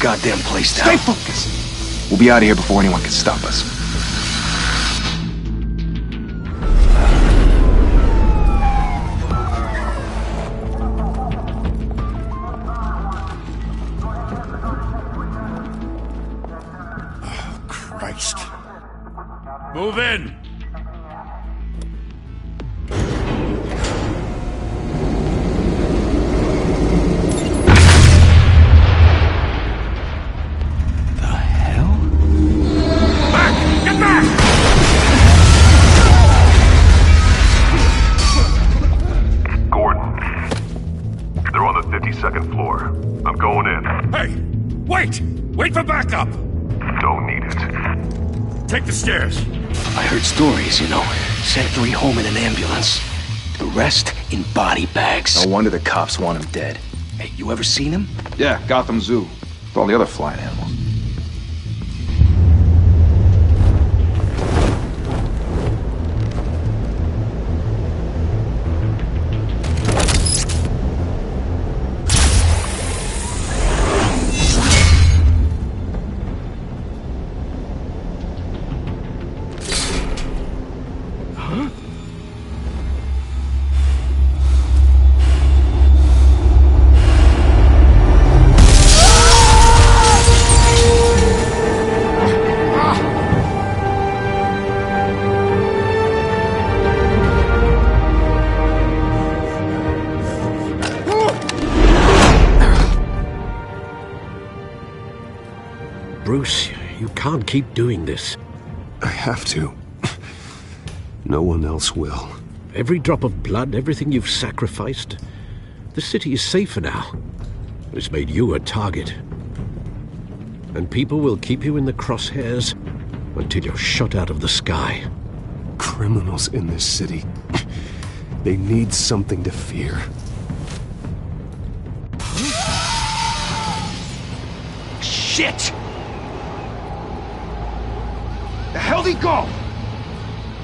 goddamn place down. Stay focused. We'll be out of here before anyone can stop us. Oh, Christ. Move in! Second floor. I'm going in. Hey! Wait! Wait for backup! Don't need it. Take the stairs. I heard stories, you know. Sent 3 home in an ambulance. The rest in body bags. No wonder the cops want him dead. Hey, you ever seen him? Yeah, Gotham Zoo. With all the other flying animals. Bruce, you can't keep doing this. I have to. No one else will. Every drop of blood, everything you've sacrificed. The city is safer now. It's made you a target. And people will keep you in the crosshairs until you're shot out of the sky. Criminals in this city. They need something to fear. Shit! The hell'd he go?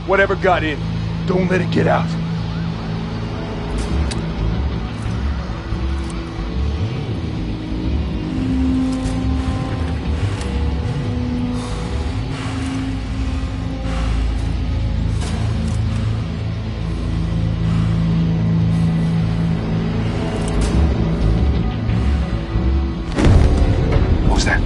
Whatever got in, don't let it get out. What was that?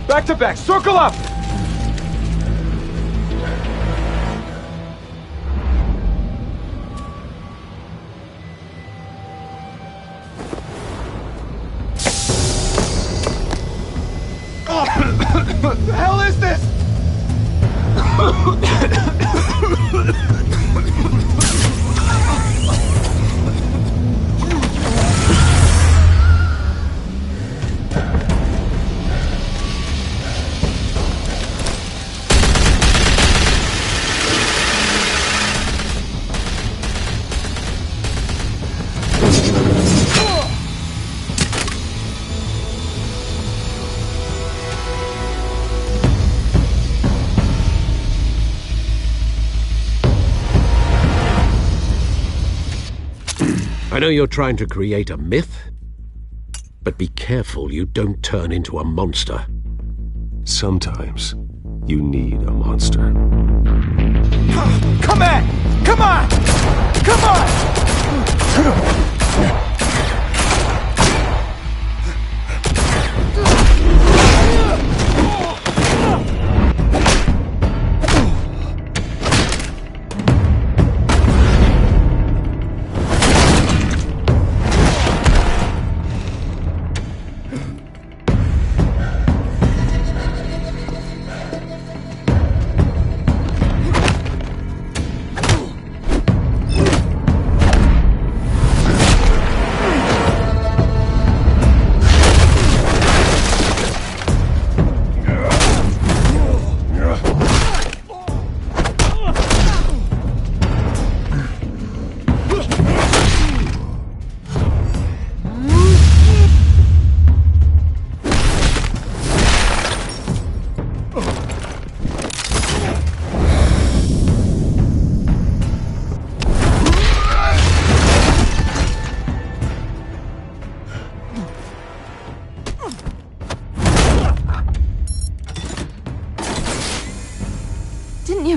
Back to back, circle up! What the hell is this? I know you're trying to create a myth, but be careful you don't turn into a monster. Sometimes you need a monster. Come on! Come on! Come on!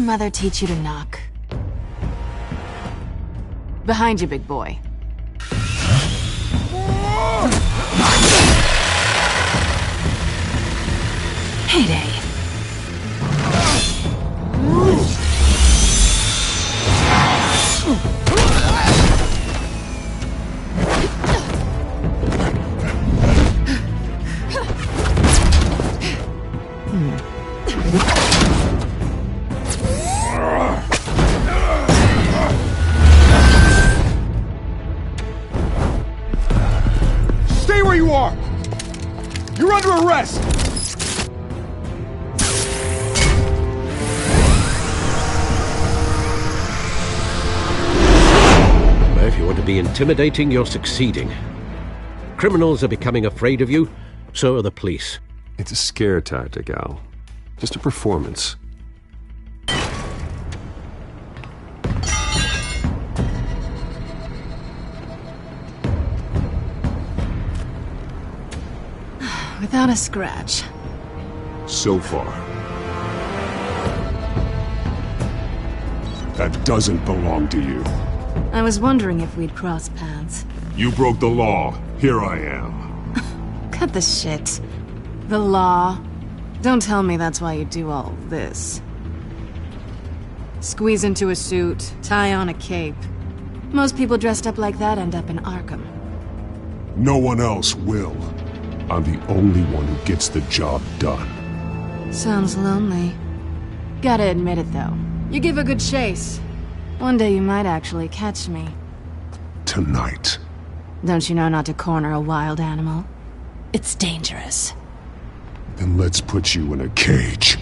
mother teach you to knock? Behind you, big boy. Heyday. Stay where you are! You're under arrest! If you want to be intimidating, you're succeeding. Criminals are becoming afraid of you, so are the police. It's a scare tactic, Al. Just a performance. Without a scratch. So far. That doesn't belong to you. I was wondering if we'd cross paths. You broke the law. Here I am. Cut the shit. The law. Don't tell me that's why you do all this. Squeeze into a suit, tie on a cape. Most people dressed up like that end up in Arkham. No one else will. I'm the only one who gets the job done. Sounds lonely. Gotta admit it, though. You give a good chase. One day you might actually catch me. Tonight. Don't you know not to corner a wild animal? It's dangerous. Then let's put you in a cage.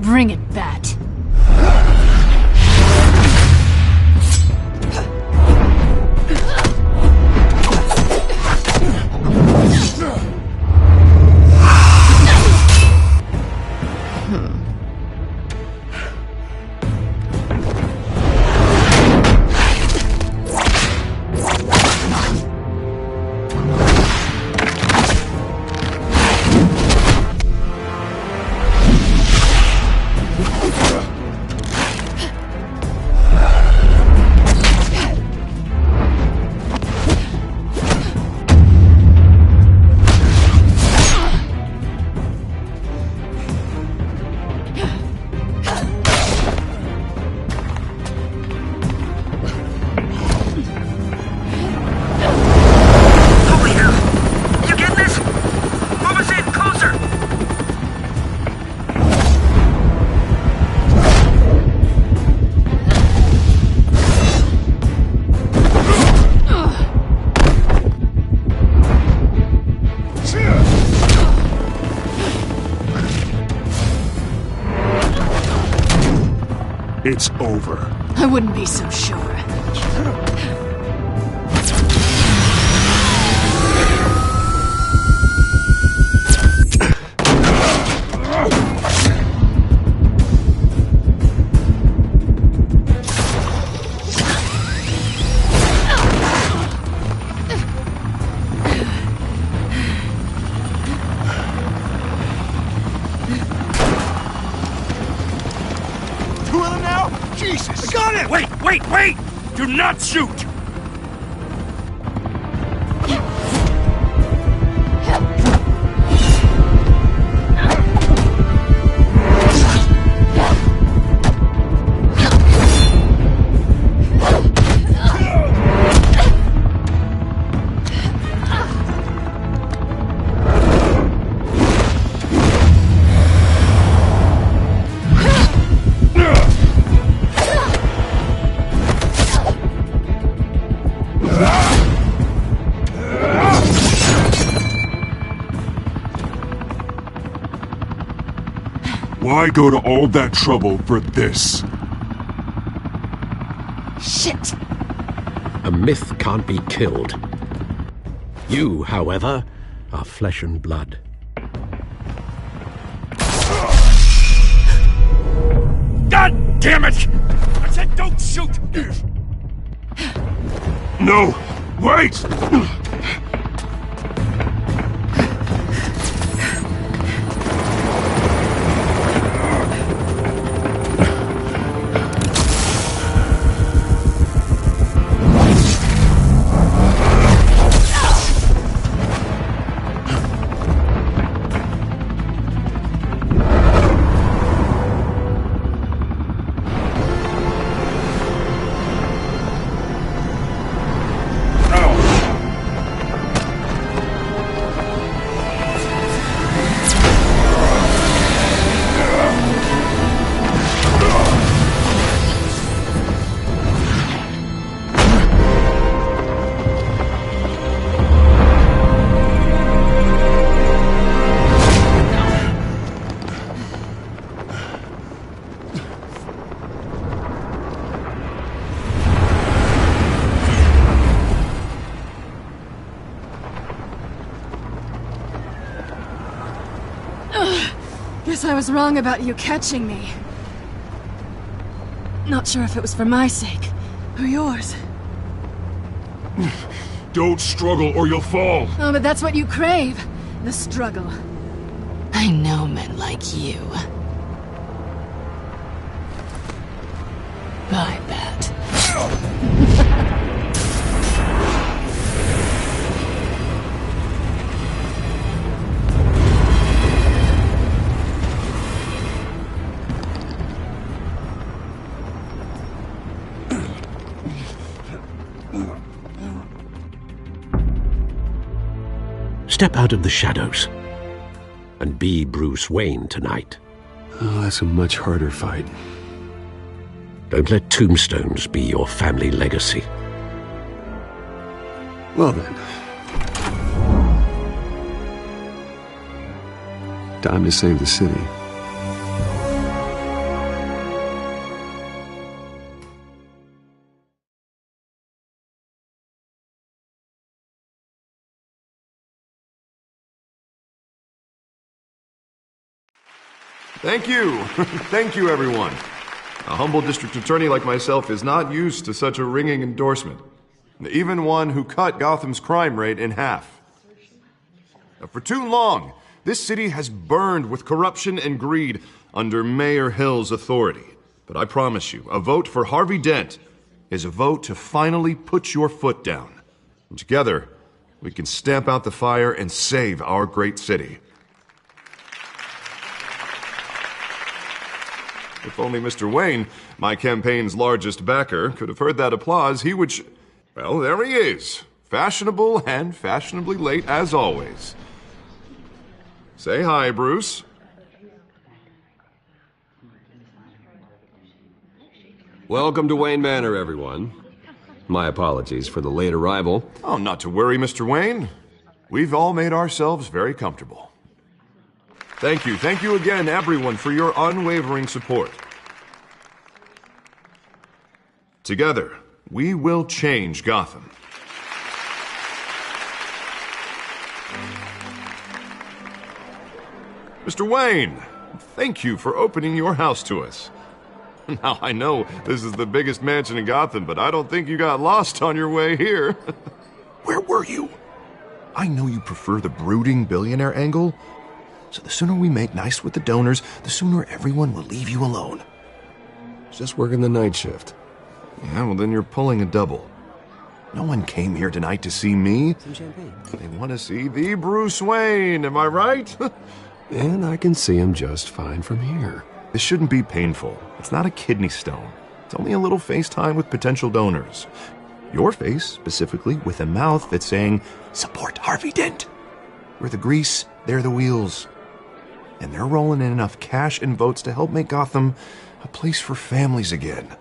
Bring it, Bat. It's over. I wouldn't be so sure. Jesus! Got it! Wait! Do not shoot! Why go to all that trouble for this? Shit! A myth can't be killed. You, however, are flesh and blood. God damn it! I said don't shoot! No! Wait! Guess I was wrong about you catching me. Not sure if it was for my sake, or yours. Don't struggle or you'll fall. Oh, but that's what you crave. The struggle. I know men like you. I bet. Step out of the shadows and be Bruce Wayne tonight. Oh, that's a much harder fight. Don't let tombstones be your family legacy. Well then. Time to save the city. Thank you. Thank you, everyone. A humble district attorney like myself is not used to such a ringing endorsement. Even one who cut Gotham's crime rate in half. For too long, this city has burned with corruption and greed under Mayor Hill's authority. But I promise you, a vote for Harvey Dent is a vote to finally put your foot down. And together, we can stamp out the fire and save our great city. If only Mr. Wayne, my campaign's largest backer, could have heard that applause, he would well, there he is. Fashionable and fashionably late as always. Say hi, Bruce. Welcome to Wayne Manor, everyone. My apologies for the late arrival. Oh, not to worry, Mr. Wayne. We've all made ourselves very comfortable. Thank you again, everyone, for your unwavering support. Together, we will change Gotham. Mr. Wayne, thank you for opening your house to us. Now, I know this is the biggest mansion in Gotham, but I don't think you got lost on your way here. Where were you? I know you prefer the brooding billionaire angle, so the sooner we make nice with the donors, the sooner everyone will leave you alone. Just working the night shift. Yeah, well then you're pulling a double. No one came here tonight to see me. Some champagne. They want to see the Bruce Wayne, am I right? And I can see him just fine from here. This shouldn't be painful. It's not a kidney stone. It's only a little FaceTime with potential donors. Your face, specifically, with a mouth that's saying, support Harvey Dent. We're the grease, they're the wheels. And they're rolling in enough cash and votes to help make Gotham a place for families again.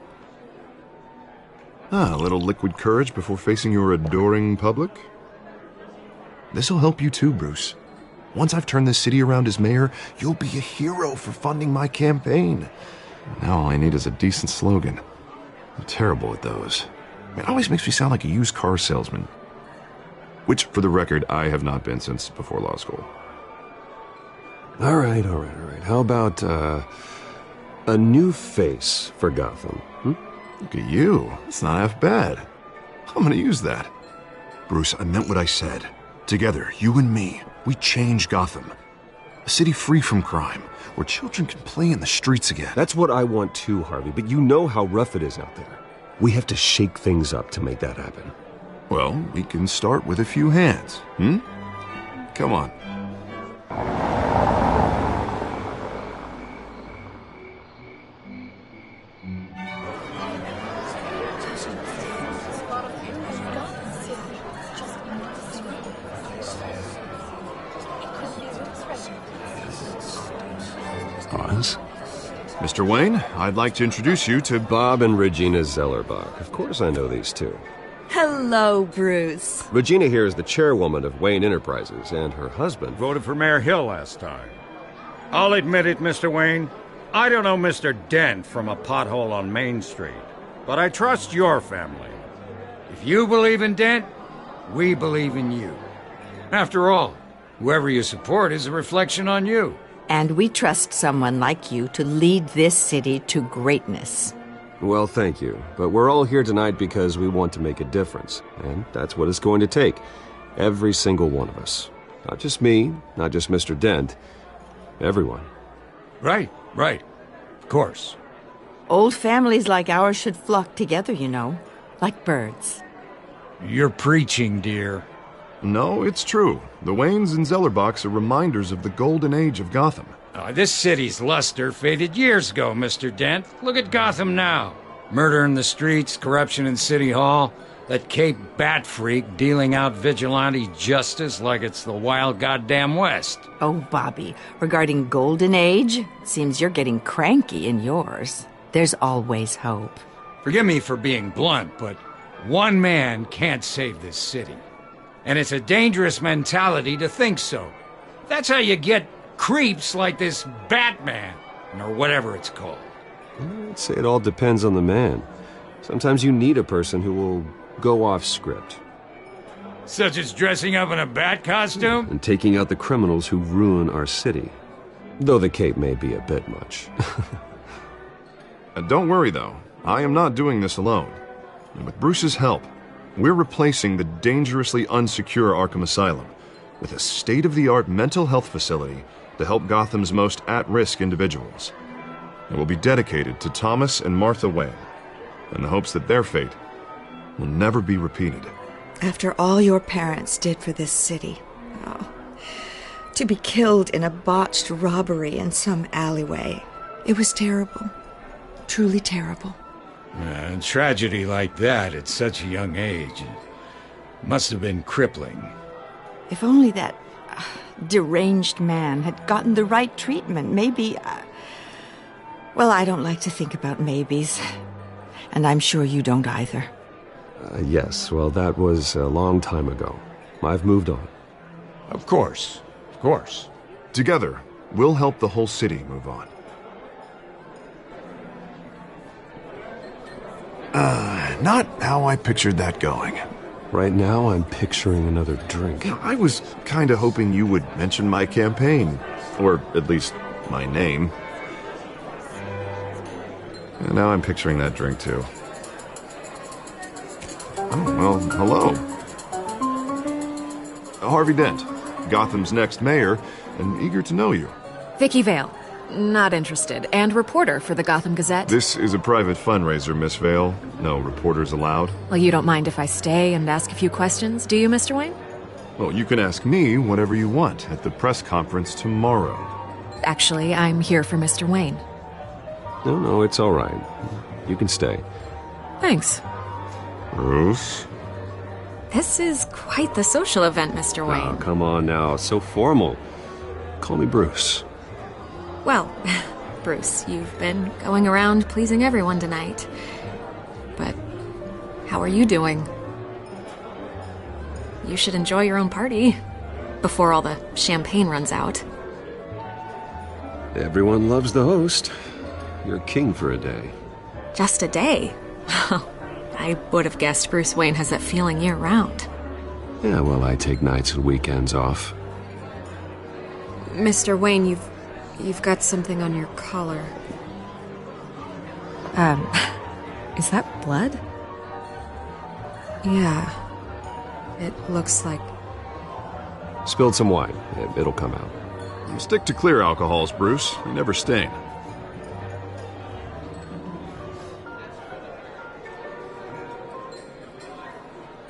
A little liquid courage before facing your adoring public. This'll help you too, Bruce. Once I've turned this city around as mayor, you'll be a hero for funding my campaign. Now all I need is a decent slogan. I'm terrible at those. It always makes me sound like a used car salesman. Which, for the record, I have not been since before law school. All right. How about, a new face for Gotham? Look at you. It's not half bad. I'm gonna use that. Bruce, I meant what I said. Together, you and me, we change Gotham. A city free from crime, where children can play in the streets again. That's what I want too, Harvey, but you know how rough it is out there. We have to shake things up to make that happen. Well, we can start with a few hands, Come on. Oz? Mr. Wayne, I'd like to introduce you to Bob and Regina Zellerbach. Of course I know these two. Hello, Bruce. Regina here is the chairwoman of Wayne Enterprises, and her husband Voted for Mayor Hill last time. I'll admit it, Mr. Wayne. I don't know Mr. Dent from a pothole on Main Street, but I trust your family. If you believe in Dent, we believe in you. After all, whoever you support is a reflection on you. And we trust someone like you to lead this city to greatness. Well, thank you. But we're all here tonight because we want to make a difference. And that's what it's going to take. Every single one of us. Not just me, not just Mr. Dent. Everyone. Right. Of course. Old families like ours should flock together, you know. Like birds. You're preaching, dear. No, it's true. The Waynes and Zellerbachs are reminders of the golden age of Gotham. This city's luster faded years ago, Mr. Dent. Look at Gotham now. Murder in the streets, corruption in City Hall, that Cape Bat freak dealing out vigilante justice like it's the wild goddamn West. Oh, Bobby, regarding Golden Age, seems you're getting cranky in yours. There's always hope. Forgive me for being blunt, but one man can't save this city. And it's a dangerous mentality to think so. That's how you get creeps like this Batman, or whatever it's called. I'd say it all depends on the man. Sometimes you need a person who will go off script. Such as dressing up in a bat costume? And taking out the criminals who ruin our city. Though the cape may be a bit much. Don't worry, though. I am not doing this alone. And with Bruce's help, we're replacing the dangerously unsecure Arkham Asylum with a state-of-the-art mental health facility to help Gotham's most at-risk individuals. It will be dedicated to Thomas and Martha Wayne, in the hopes that their fate will never be repeated. After all your parents did for this city, to be killed in a botched robbery in some alleyway, it was terrible. Truly terrible. A tragedy like that at such a young age must have been crippling. If only that deranged man had gotten the right treatment, maybe... well, I don't like to think about maybes. And I'm sure you don't either. Yes, well, that was a long time ago. I've moved on. Of course. Together, we'll help the whole city move on. Not how I pictured that going. Right now, I'm picturing another drink. I was kinda hoping you would mention my campaign. Or at least, my name. And now I'm picturing that drink, too. Oh, well, hello. Harvey Dent, Gotham's next mayor, and eager to know you. Vicky Vale. Not interested. And reporter for the Gotham Gazette. This is a private fundraiser, Miss Vale. No reporters allowed. Well, you don't mind if I stay and ask a few questions, do you, Mr. Wayne? Well, you can ask me whatever you want at the press conference tomorrow. Actually, I'm here for Mr. Wayne. No, it's all right. You can stay. Thanks. Bruce? This is quite the social event, Mr. Wayne. Oh, come on now. So formal. Call me Bruce. Well, Bruce, you've been going around pleasing everyone tonight. But how are you doing? You should enjoy your own party before all the champagne runs out. Everyone loves the host. You're king for a day. Just a day? I would have guessed Bruce Wayne has that feeling year-round. Yeah, well, I take nights and weekends off. Mr. Wayne, you've got something on your collar. Is that blood? Yeah. It looks like... Spilled some wine. It'll come out. You stick to clear alcohols, Bruce. You never stain.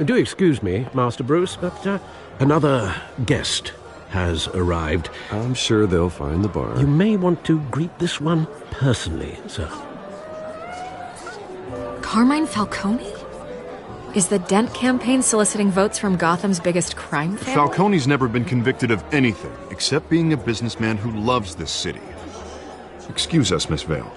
Do excuse me, Master Bruce, but another guest has arrived. I'm sure they'll find the bar. You may want to greet this one personally, sir. Carmine Falcone? Is the Dent campaign soliciting votes from Gotham's biggest crime family? Falcone's never been convicted of anything except being a businessman who loves this city. Excuse us, Miss Vale.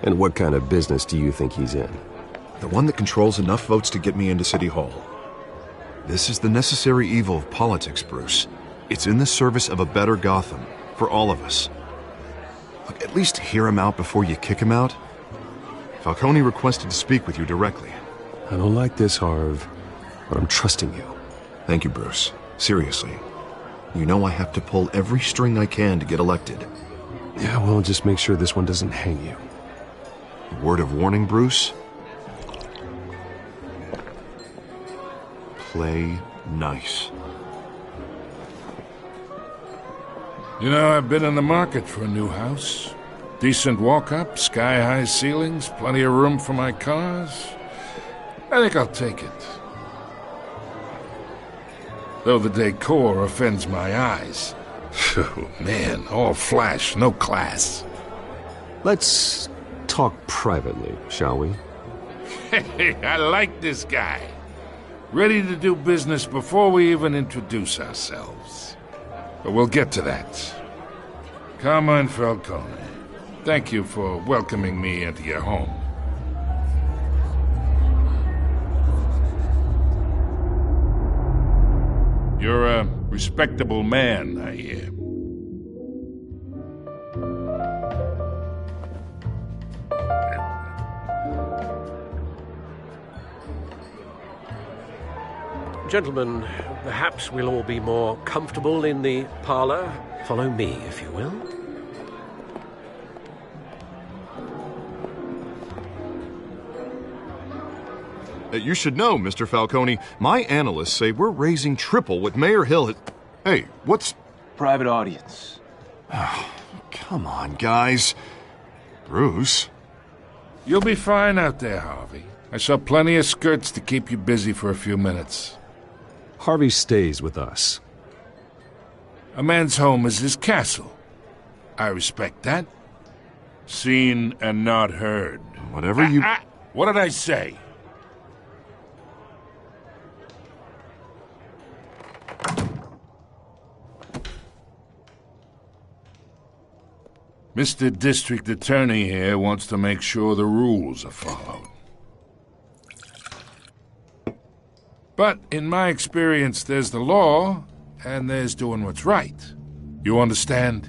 And what kind of business do you think he's in? The one that controls enough votes to get me into City Hall. This is the necessary evil of politics, Bruce. It's in the service of a better Gotham, for all of us. Look, at least hear him out before you kick him out. Falcone requested to speak with you directly. I don't like this, Harv. but I'm trusting you. Thank you, Bruce. Seriously. You know I have to pull every string I can to get elected. Yeah, well, just make sure this one doesn't hang you. A word of warning, Bruce? Play nice. You know, I've been in the market for a new house. Decent walk-up, sky-high ceilings, plenty of room for my cars. I think I'll take it. Though the decor offends my eyes. Oh, man, all flash, no class. Let's talk privately, shall we? Hey, I like this guy. Ready to do business before we even introduce ourselves. But we'll get to that. Carmine Falcone, thank you for welcoming me into your home. You're a respectable man, I hear. Gentlemen, perhaps we'll all be more comfortable in the parlor. Follow me, if you will. You should know, Mr. Falcone, my analysts say we're raising triple what Mayor Hill has... Hey, what's... Private audience. Oh, come on, guys. Bruce? You'll be fine out there, Harvey. I saw plenty of skirts to keep you busy for a few minutes. Harvey stays with us. A man's home is his castle. I respect that. Seen and not heard. Whatever you... What did I say? Mr. District Attorney here wants to make sure the rules are followed. But in my experience, there's the law, and there's doing what's right. You understand?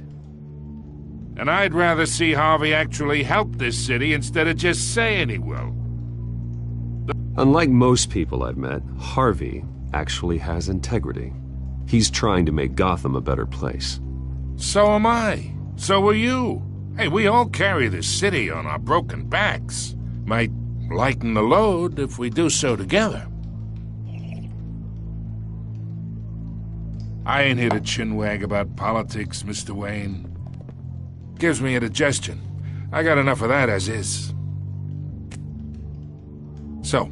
And I'd rather see Harvey actually help this city instead of just saying he will. Unlike most people I've met, Harvey actually has integrity. He's trying to make Gotham a better place. So am I. So are you. Hey, we all carry this city on our broken backs. Might lighten the load if we do so together. I ain't here to chinwag about politics, Mr. Wayne. Gives me indigestion. I got enough of that as is. So,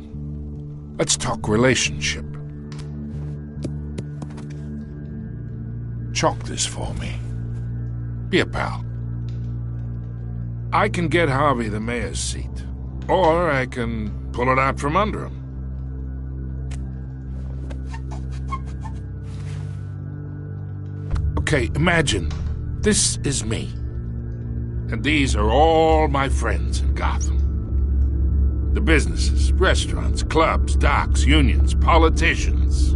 let's talk relationship. Chalk this for me. Be a pal. I can get Harvey the mayor's seat, or I can pull it out from under him. Okay, imagine this is me, and these are all my friends in Gotham. The businesses, restaurants, clubs, docks, unions, politicians.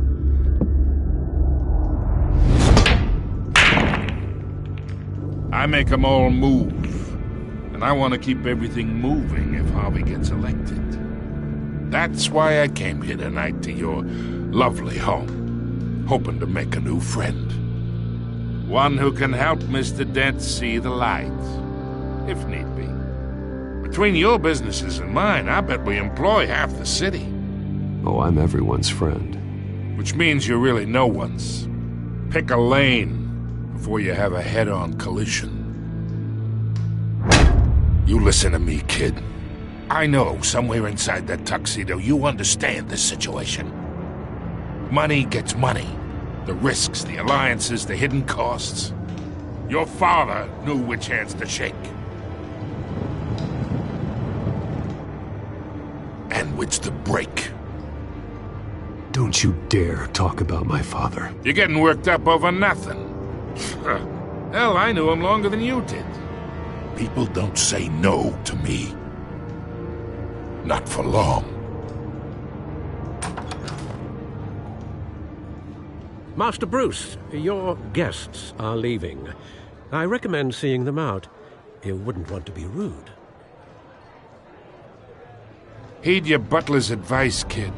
I make them all move, and I want to keep everything moving if Harvey gets elected. That's why I came here tonight to your lovely home, hoping to make a new friend. One who can help Mr. Dent see the light, if need be. Between your businesses and mine, I bet we employ half the city. Oh, I'm everyone's friend. Which means you're really no one's. Pick a lane before you have a head-on collision. You listen to me, kid. I know somewhere inside that tuxedo you understand this situation. Money gets money. The risks, the alliances, the hidden costs. Your father knew which hands to shake. And which to break. Don't you dare talk about my father. You're getting worked up over nothing. Hell, I knew him longer than you did. People don't say no to me. Not for long. Master Bruce, your guests are leaving. I recommend seeing them out. You wouldn't want to be rude. Heed your butler's advice, kid.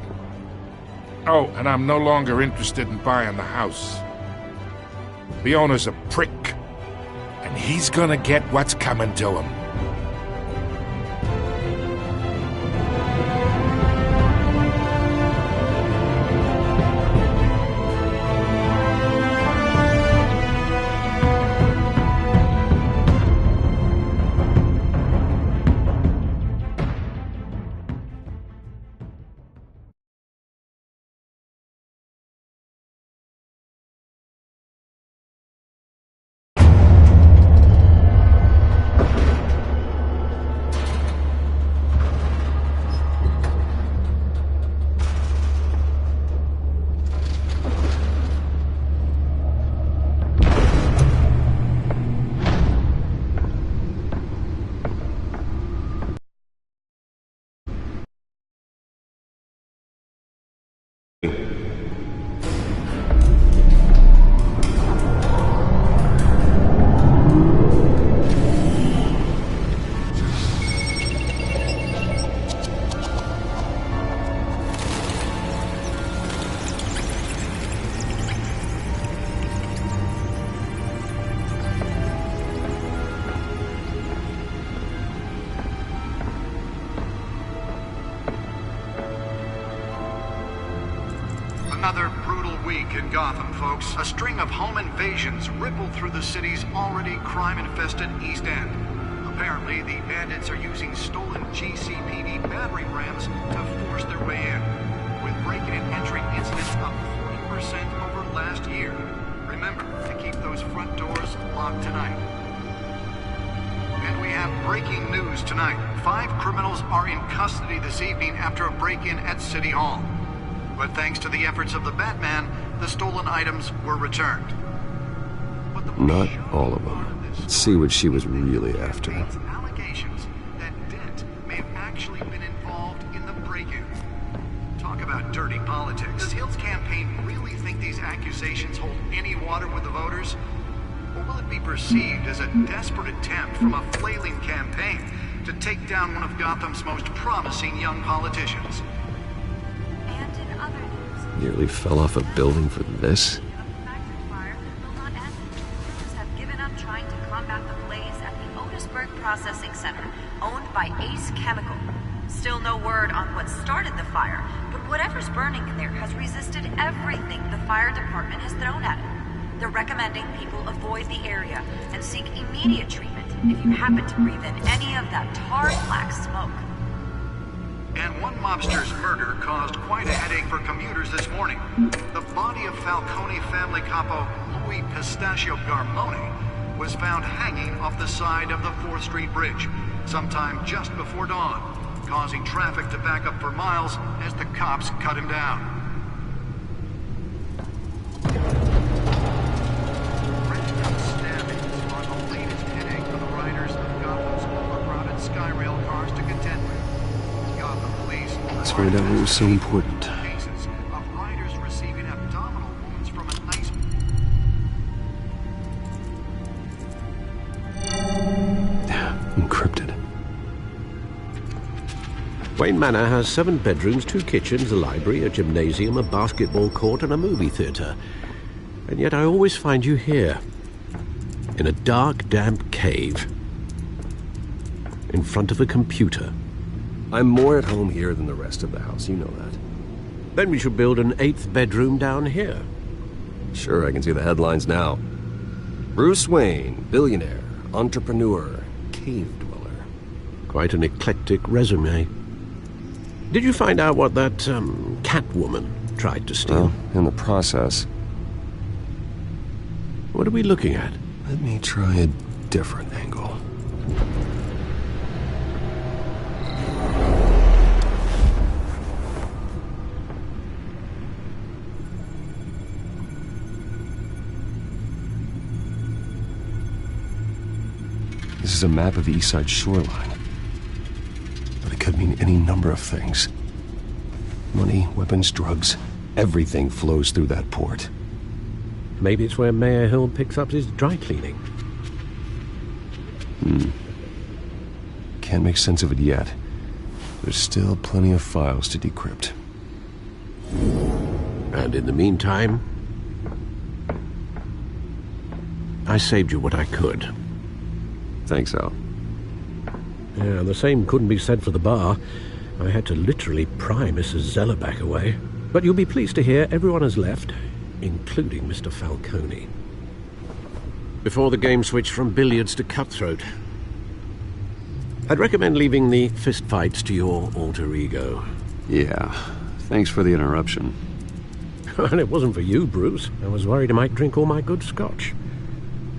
Oh, and I'm no longer interested in buying the house. The owner's a prick, and he's gonna get what's coming to him. Another brutal week in Gotham, folks. A string of home invasions rippled through the city's already crime-infested East End. Apparently, the bandits are using stolen GCPD battering rams to force their way in, with break-in and entry incidents up 40% over last year. Remember to keep those front doors locked tonight. And we have breaking news tonight. 5 criminals are in custody this evening after a break-in at City Hall. But thanks to the efforts of the Batman, the stolen items were returned. Not all of them. Let's see what she was really after. Allegations that Dent may have actually been involved in the break-in. Talk about dirty politics. Does Hill's campaign really think these accusations hold any water with the voters? Or will it be perceived as a desperate attempt from a flailing campaign to take down one of Gotham's most promising young politicians? Nearly fell off a building for this? Have given up trying to combat the blaze at the Otisburg Processing Center, owned by Ace Chemical. Still no word on what started the fire, but whatever's burning in there has resisted everything the fire department has thrown at it. They're recommending people avoid the area and seek immediate treatment if you happen to breathe in any of that tar black smoke. And one mobster's murder caused quite a headache for commuters this morning. The body of Falcone family capo Louis Pistachio Garmone was found hanging off the side of the 4th Street Bridge sometime just before dawn, causing traffic to back up for miles as the cops cut him down. Random stabbings are the latest headache for the riders of Gotham's overcrowded Skyrail cars to contend with. Let's find out what was so important. Cases of riders receiving abdominal wounds from an ice. Encrypted. Wayne Manor has 7 bedrooms, 2 kitchens, a library, a gymnasium, a basketball court, and a movie theatre. And yet I always find you here, in a dark, damp cave, in front of a computer. I'm more at home here than the rest of the house, you know that. Then we should build an 8th bedroom down here. Sure, I can see the headlines now. Bruce Wayne, billionaire, entrepreneur, cave dweller. Quite an eclectic resume. Did you find out what that, Catwoman tried to steal? Well, in the process. What are we looking at? Let me try a different angle. This is a map of the East Side shoreline. But it could mean any number of things. Money, weapons, drugs, everything flows through that port. Maybe it's where Mayor Hill picks up his dry cleaning. Can't make sense of it yet. There's still plenty of files to decrypt. And in the meantime, I saved you what I could. Thanks, Al. Yeah, the same couldn't be said for the bar. I had to literally pry Mrs. Zeller back away. But you'll be pleased to hear everyone has left, including Mr. Falcone. Before the game switched from billiards to cutthroat. I'd recommend leaving the fistfights to your alter ego. Yeah, thanks for the interruption. And it wasn't for you, Bruce. I was worried I might drink all my good scotch.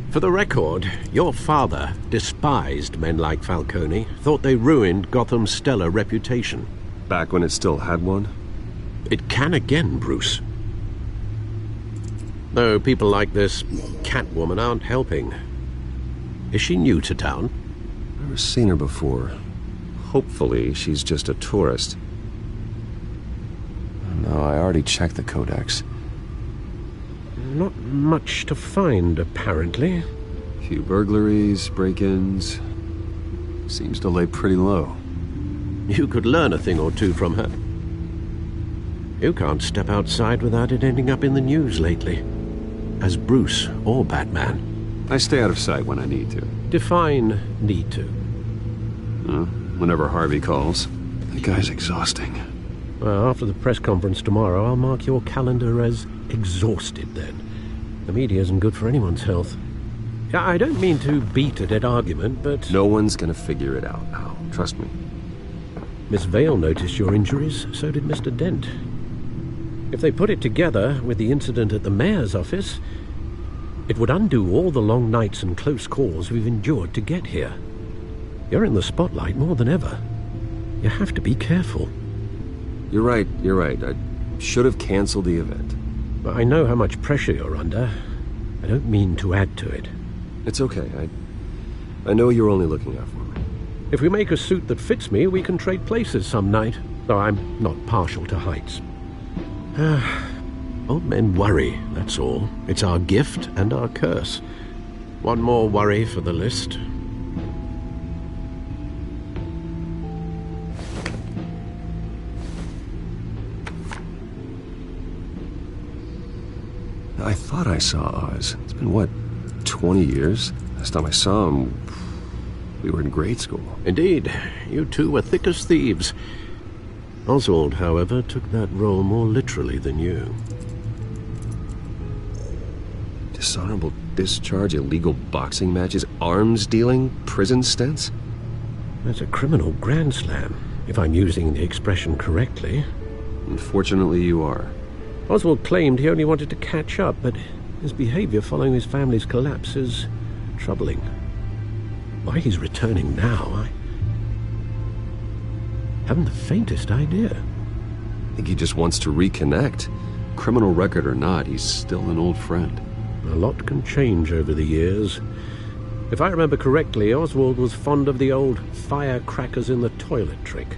For the record, your father despised men like Falcone, thought they ruined Gotham's stellar reputation. Back when it still had one? It can again, Bruce. Though people like this Catwoman aren't helping. Is she new to town? Never seen her before. Hopefully she's just a tourist. No, I already checked the codex. Not much to find, apparently. Few burglaries, break-ins. Seems to lay pretty low. You could learn a thing or two from her. You can't step outside without it ending up in the news lately. As Bruce or Batman. I stay out of sight when I need to. Define need to. Whenever Harvey calls. That guy's exhausting. Well, after the press conference tomorrow, I'll mark your calendar as exhausted then. The media isn't good for anyone's health. I don't mean to beat a dead argument, but... No one's gonna figure it out, Al. Trust me. Miss Vale noticed your injuries, so did Mr. Dent. If they put it together with the incident at the mayor's office, it would undo all the long nights and close calls we've endured to get here. You're in the spotlight more than ever. You have to be careful. You're right. I should have canceled the event. I know how much pressure you're under. I don't mean to add to it. It's okay. I know you're only looking out for me. If we make a suit that fits me, we can trade places some night. Though I'm not partial to heights. Old men worry, that's all. It's our gift and our curse. One more worry for the list. I thought I saw Oz. It's been, what, 20 years? Last time I saw him, we were in grade school. Indeed. You two were thick as thieves. Oswald, however, took that role more literally than you. Dishonorable discharge, illegal boxing matches, arms dealing, prison stints? That's a criminal grand slam, if I'm using the expression correctly. Unfortunately, you are. Oswald claimed he only wanted to catch up, but his behavior following his family's collapse is troubling. Why he's returning now, I haven't the faintest idea. I think he just wants to reconnect. Criminal record or not, he's still an old friend. A lot can change over the years. If I remember correctly, Oswald was fond of the old firecrackers in the toilet trick.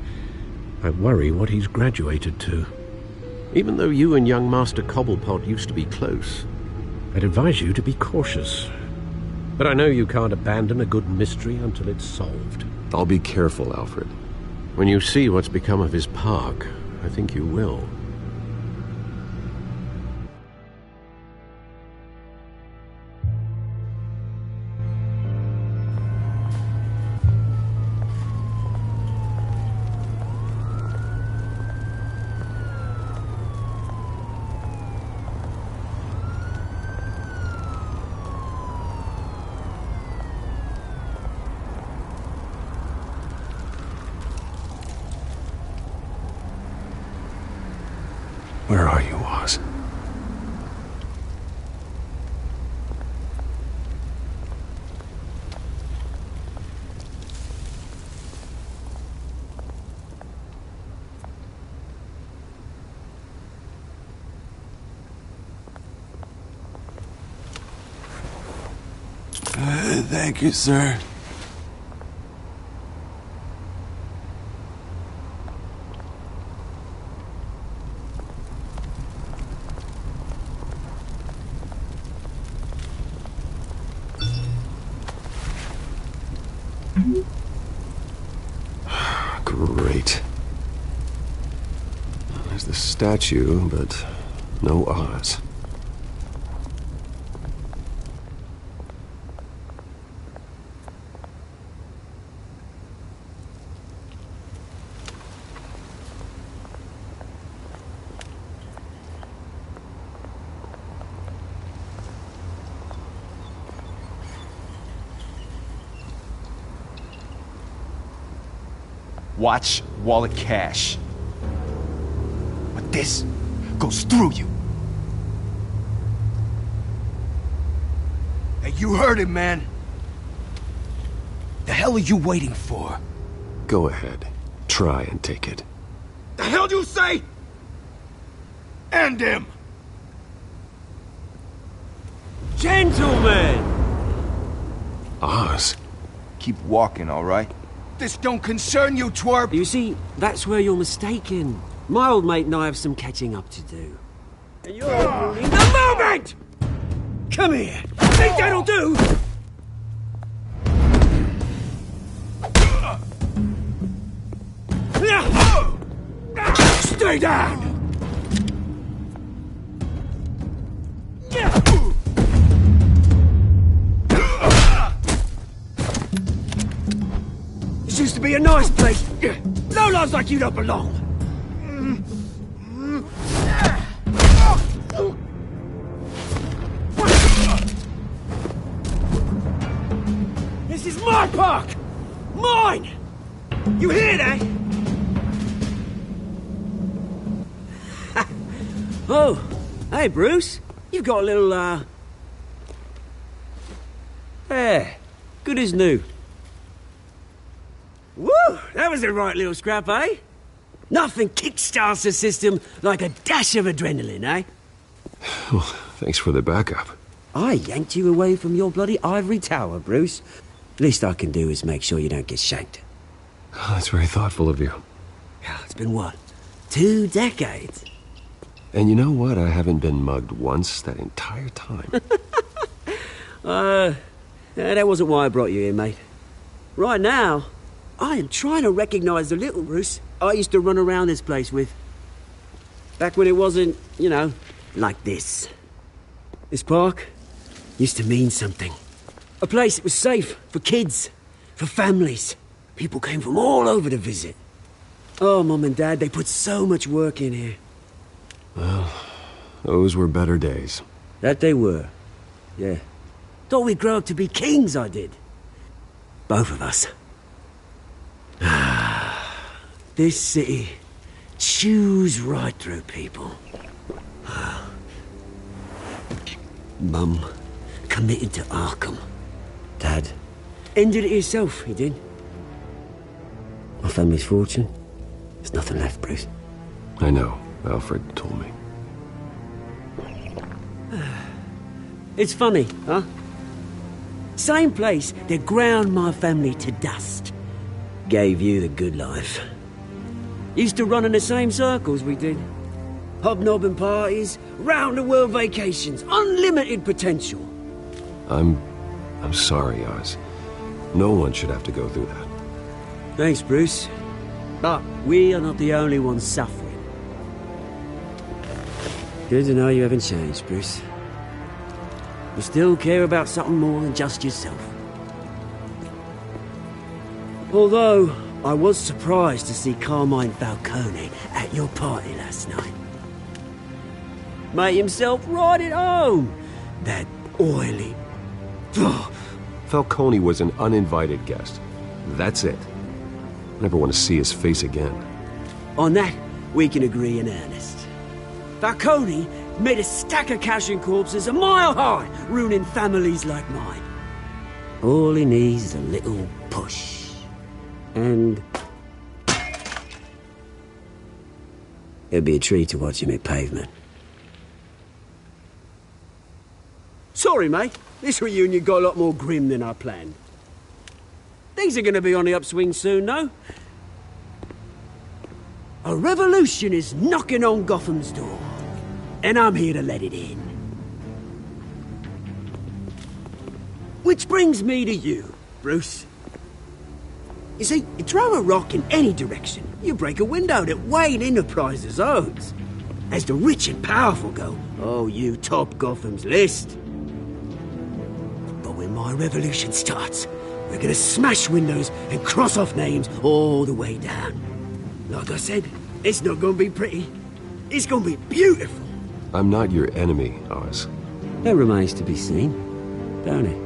I worry what he's graduated to. Even though you and young Master Cobblepot used to be close, I'd advise you to be cautious. But I know you can't abandon a good mystery until it's solved. I'll be careful, Alfred. When you see what's become of his park, I think you will. Where are you, Oz? Thank you, sir. Great. There's the statue, but No Oz. Watch wallet cash. But this goes through you. Hey, you heard him, man. The hell are you waiting for? Go ahead. Try and take it. The hell do you say? End him! Gentlemen! Oz. Keep walking, all right? This don't concern you, twerp! You see, that's where you're mistaken. My old mate and I have some catching up to do. And you're ruining the moment! Come here! Think that'll do? Stay down! This used to be a nice place. Lowlifes like you don't belong. This is my park! Mine! You hear that? Oh, hey, Bruce. You've got a little, There. Good as new. Woo! That was a right little scrap, eh? Nothing kickstarts the system like a dash of adrenaline, eh? Well, thanks for the backup. I yanked you away from your bloody ivory tower, Bruce. Least I can do is make sure you don't get shanked. Oh, that's very thoughtful of you. It's been what? 2 decades? And you know what? I haven't been mugged once that entire time. That wasn't why I brought you here, mate. Right now, I am trying to recognize the little Bruce I used to run around this place with. Back when it wasn't, you know, like this. This park used to mean something. A place that was safe for kids, for families. People came from all over to visit. Oh, Mum and Dad, they put so much work in here. Well, those were better days. That they were. Yeah. Thought we'd grow up to be kings, I did. Both of us. This city chews right through people. Mum committed to Arkham. Dad ended it himself, he did. My family's fortune, there's nothing left, Bruce. I know. Alfred told me. It's funny, huh? Same place that ground my family to dust. Gave you the good life. Used to run in the same circles we did. Hobnobbing parties, round-the-world vacations, unlimited potential. I'm sorry, Oz. No one should have to go through that. Thanks, Bruce. But we are not the only ones suffering. Good to know you haven't changed, Bruce. You still care about something more than just yourself. Although, I was surprised to see Carmine Falcone at your party last night. Made himself right at home. That oily... Falcone was an uninvited guest. That's it. Never want to see his face again. On that, we can agree in earnest. Falcone made a stack of cash and corpses a mile high, ruining families like mine. All he needs is a little push. And... it'll be a treat to watch him hit pavement. Sorry, mate. This reunion got a lot more grim than I planned. Things are gonna be on the upswing soon, though. A revolution is knocking on Gotham's door. And I'm here to let it in. Which brings me to you, Bruce. You see, you throw a rock in any direction, you break a window that Wayne Enterprises owns. As the rich and powerful go, oh, you top Gotham's list. But when my revolution starts, we're gonna smash windows and cross off names all the way down. Like I said, it's not gonna be pretty. It's gonna be beautiful. I'm not your enemy, Oz. That remains to be seen, don't it?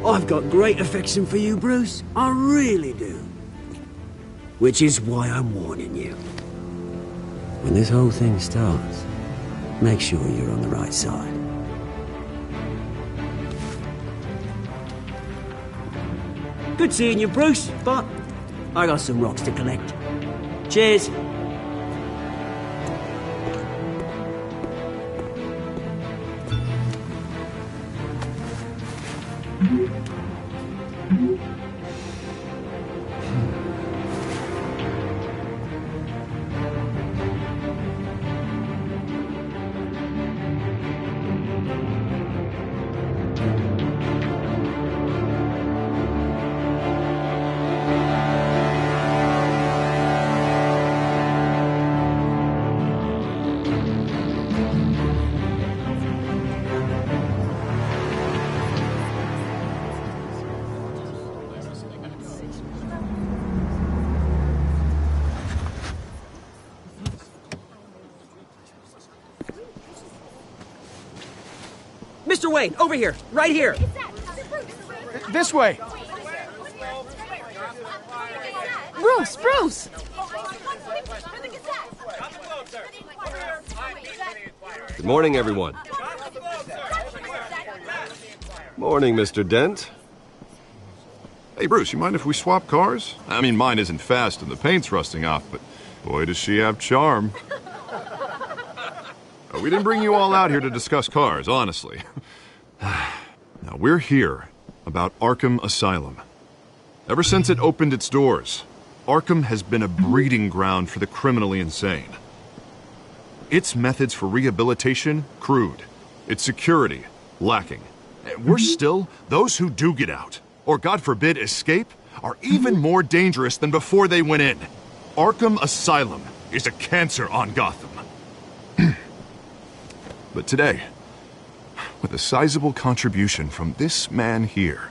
I've got great affection for you, Bruce. I really do. Which is why I'm warning you. When this whole thing starts, make sure you're on the right side. Good seeing you, Bruce, but I got some rocks to collect. Cheers. Mr. Wayne, over here, right here. This way. Bruce! Good morning, everyone. Morning, Mr. Dent. Hey, Bruce, you mind if we swap cars? I mean, mine isn't fast and the paint's rusting off, but boy, does she have charm. We didn't bring you all out here to discuss cars, honestly. Now, we're here about Arkham Asylum. Ever since it opened its doors, Arkham has been a breeding ground for the criminally insane. Its methods for rehabilitation, crude. Its security, lacking. Worse still, those who do get out, or God forbid escape, are even more dangerous than before they went in. Arkham Asylum is a cancer on Gotham. But today, with a sizable contribution from this man here,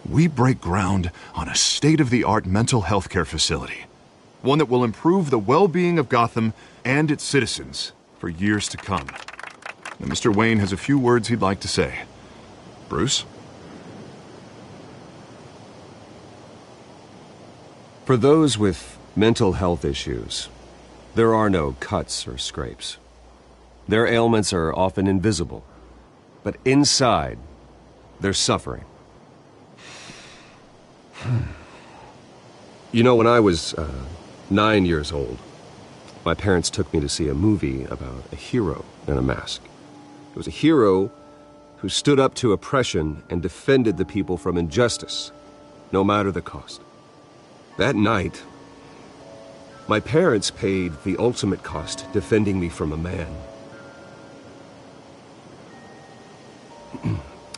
we break ground on a state-of-the-art mental health care facility. One that will improve the well-being of Gotham and its citizens for years to come. Now, Mr. Wayne has a few words he'd like to say. Bruce? For those with mental health issues, there are no cuts or scrapes. Their ailments are often invisible, but inside, they're suffering. You know, when I was 9 years old, my parents took me to see a movie about a hero in a mask. It was a hero who stood up to oppression and defended the people from injustice, no matter the cost. That night, my parents paid the ultimate cost defending me from a man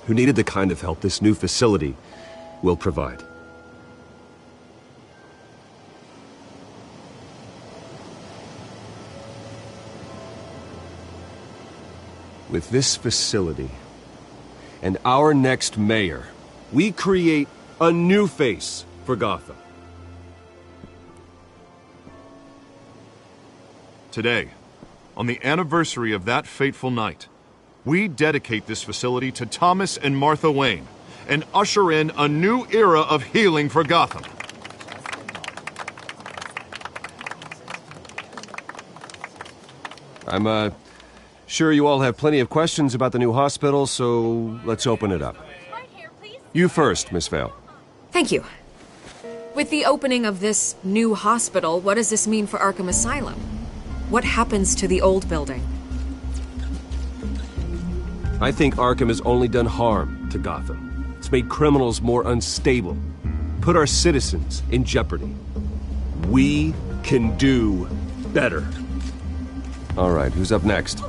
who needed the kind of help this new facility will provide. With this facility and our next mayor, we create a new face for Gotham. Today, on the anniversary of that fateful night, we dedicate this facility to Thomas and Martha Wayne and usher in a new era of healing for Gotham. I'm sure you all have plenty of questions about the new hospital, so let's open it up. You first, Miss Vale. Thank you. With the opening of this new hospital, what does this mean for Arkham Asylum? What happens to the old building? I think Arkham has only done harm to Gotham. It's made criminals more unstable, put our citizens in jeopardy. We can do better. All right, who's up next?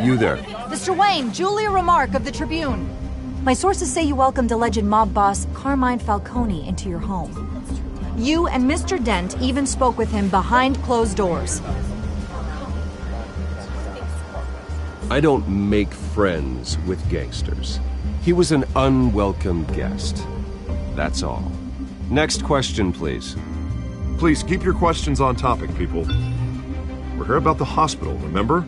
You there. Mr. Wayne, Julia Remark of the Tribune. My sources say you welcomed alleged mob boss Carmine Falcone into your home. You and Mr. Dent even spoke with him behind closed doors. I don't make friends with gangsters. He was an unwelcome guest. That's all. Next question, please. Please keep your questions on topic, people. We're here about the hospital, remember?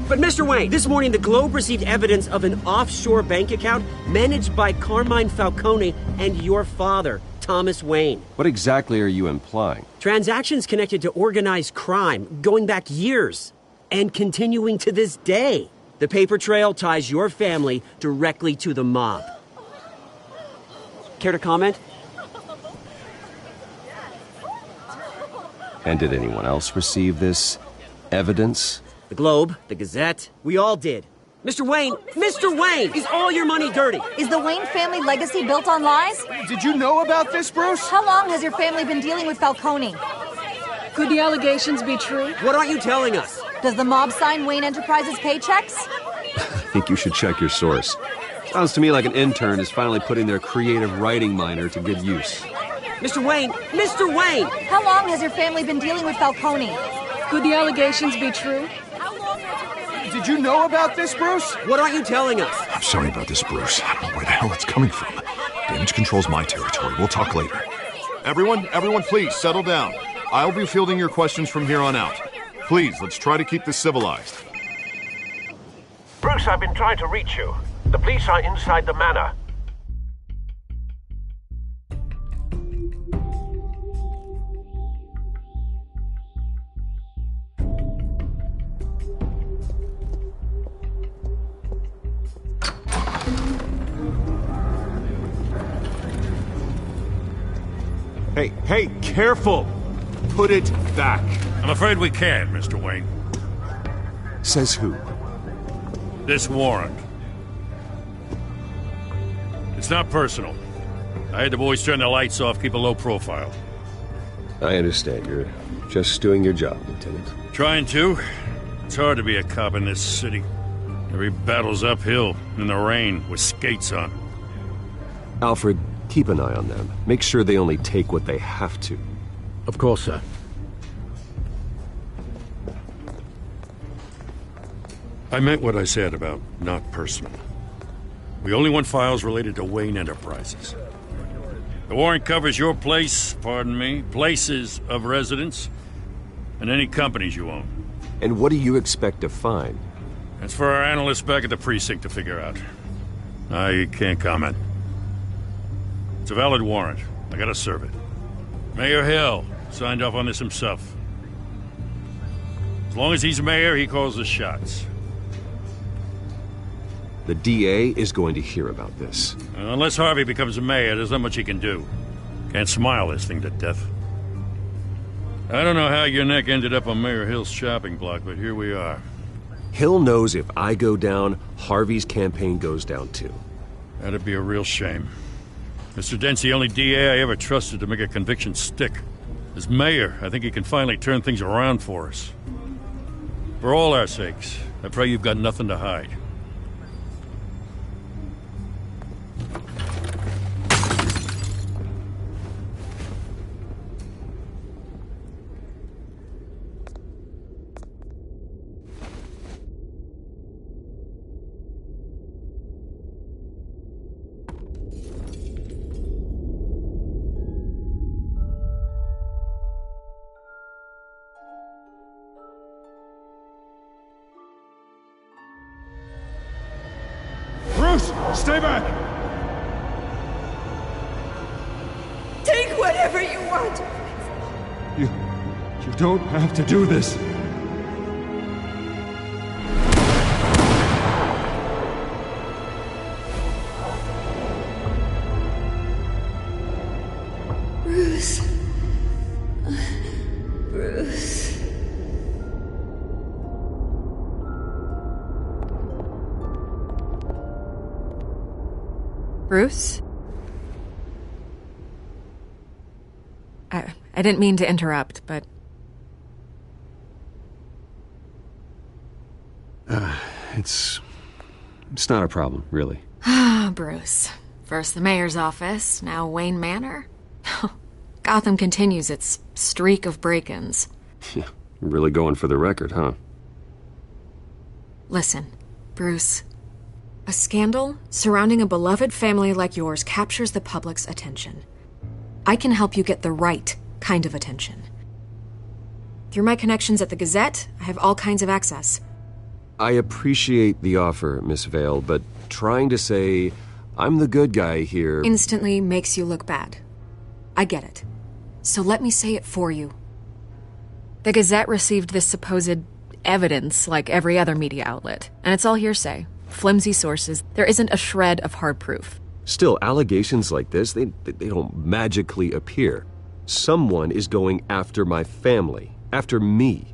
But Mr. Wayne, this morning the Globe received evidence of an offshore bank account managed by Carmine Falcone and your father, Thomas Wayne. What exactly are you implying? Transactions connected to organized crime going back years and continuing to this day. The paper trail ties your family directly to the mob. Care to comment? And did anyone else receive this evidence? The Globe, the Gazette, we all did. Mr. Wayne, is all your money dirty? Is the Wayne family legacy built on lies? Did you know about this, Bruce? How long has your family been dealing with Falcone? Could the allegations be true? What aren't you telling us? Does the mob sign Wayne Enterprises paychecks? I think you should check your source. Sounds to me like an intern is finally putting their creative writing minor to good use. Mr. Wayne! How long has your family been dealing with Falcone? Could the allegations be true? Did you know about this, Bruce? What aren't you telling us? I'm sorry about this, Bruce. I don't know where the hell it's coming from. Damage control's my territory. We'll talk later. Everyone, please, settle down. I'll be fielding your questions from here on out. Please, let's try to keep this civilized. Bruce, I've been trying to reach you. The police are inside the manor. Hey, careful! Put it back. I'm afraid we can't, Mr. Wayne. Says who? This warrant. It's not personal. I had the boys turn the lights off, keep a low profile. I understand. You're just doing your job, Lieutenant. Trying to. It's hard to be a cop in this city. Every battle's uphill, in the rain, with skates on. Alfred, keep an eye on them. Make sure they only take what they have to. Of course, sir. I meant what I said about not personal. We only want files related to Wayne Enterprises. The warrant covers your place, places of residence, and any companies you own. And what do you expect to find? That's for our analysts back at the precinct to figure out. I can't comment. It's a valid warrant. I gotta serve it. Mayor Hill signed off on this himself. As long as he's mayor, he calls the shots. The DA is going to hear about this. Unless Harvey becomes a mayor, there's not much he can do. Can't smile this thing to death. I don't know how your neck ended up on Mayor Hill's shopping block, but here we are. Hill knows if I go down, Harvey's campaign goes down too. That'd be a real shame. Mr. Dent's the only DA I ever trusted to make a conviction stick. As mayor, I think he can finally turn things around for us. For all our sakes, I pray you've got nothing to hide. Stay back! Take whatever you want! You don't have to do this. Bruce. Bruce. Bruce? I didn't mean to interrupt, but... It's not a problem, really. Ah, Bruce. First the mayor's office, now Wayne Manor. Gotham continues its streak of break-ins. Really going for the record, huh? Listen, Bruce. A scandal surrounding a beloved family like yours captures the public's attention. I can help you get the right kind of attention. Through my connections at the Gazette, I have all kinds of access. I appreciate the offer, Miss Vale, but trying to say I'm the good guy here instantly makes you look bad. I get it. So let me say it for you. The Gazette received this supposed evidence like every other media outlet, and it's all hearsay. Flimsy sources. There isn't a shred of hard proof. Still, allegations like this, they don't magically appear. Someone is going after my family, after me.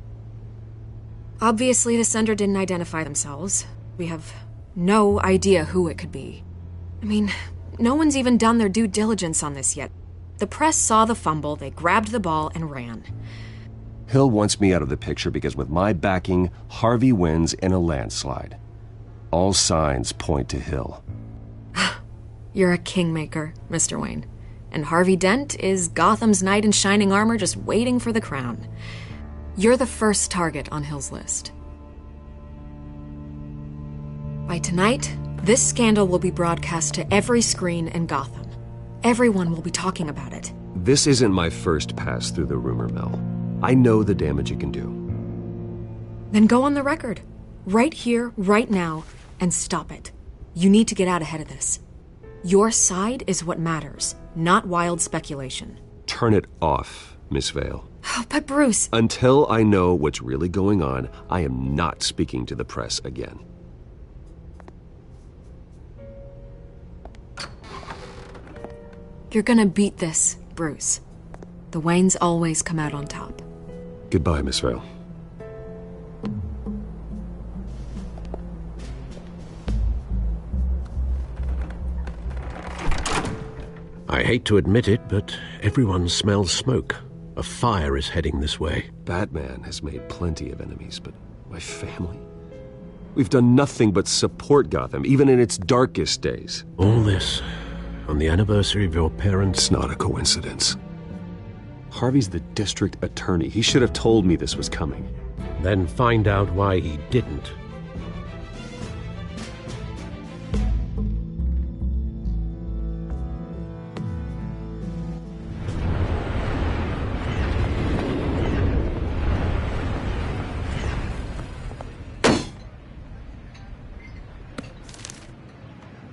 Obviously, the sender didn't identify themselves. We have no idea who it could be. I mean, no one's even done their due diligence on this yet. The press saw the fumble, they grabbed the ball and ran. Hill wants me out of the picture because with my backing, Harvey wins in a landslide. All signs point to Hill. You're a kingmaker, Mr. Wayne. And Harvey Dent is Gotham's knight in shining armor just waiting for the crown. You're the first target on Hill's list. By tonight, this scandal will be broadcast to every screen in Gotham. Everyone will be talking about it. This isn't my first pass through the rumor mill. I know the damage it can do. Then go on the record. Right here, right now, and stop it. You need to get out ahead of this. Your side is what matters, not wild speculation. Turn it off, Miss Vale. Oh, but Bruce... Until I know what's really going on, I am not speaking to the press again. You're gonna beat this, Bruce. The Waynes always come out on top. Goodbye, Miss Vale. I hate to admit it, but everyone smells smoke. A fire is heading this way. Batman has made plenty of enemies, but my family? We've done nothing but support Gotham, even in its darkest days. All this on the anniversary of your parents? It's not a coincidence. Harvey's the district attorney. He should have told me this was coming. Then find out why he didn't.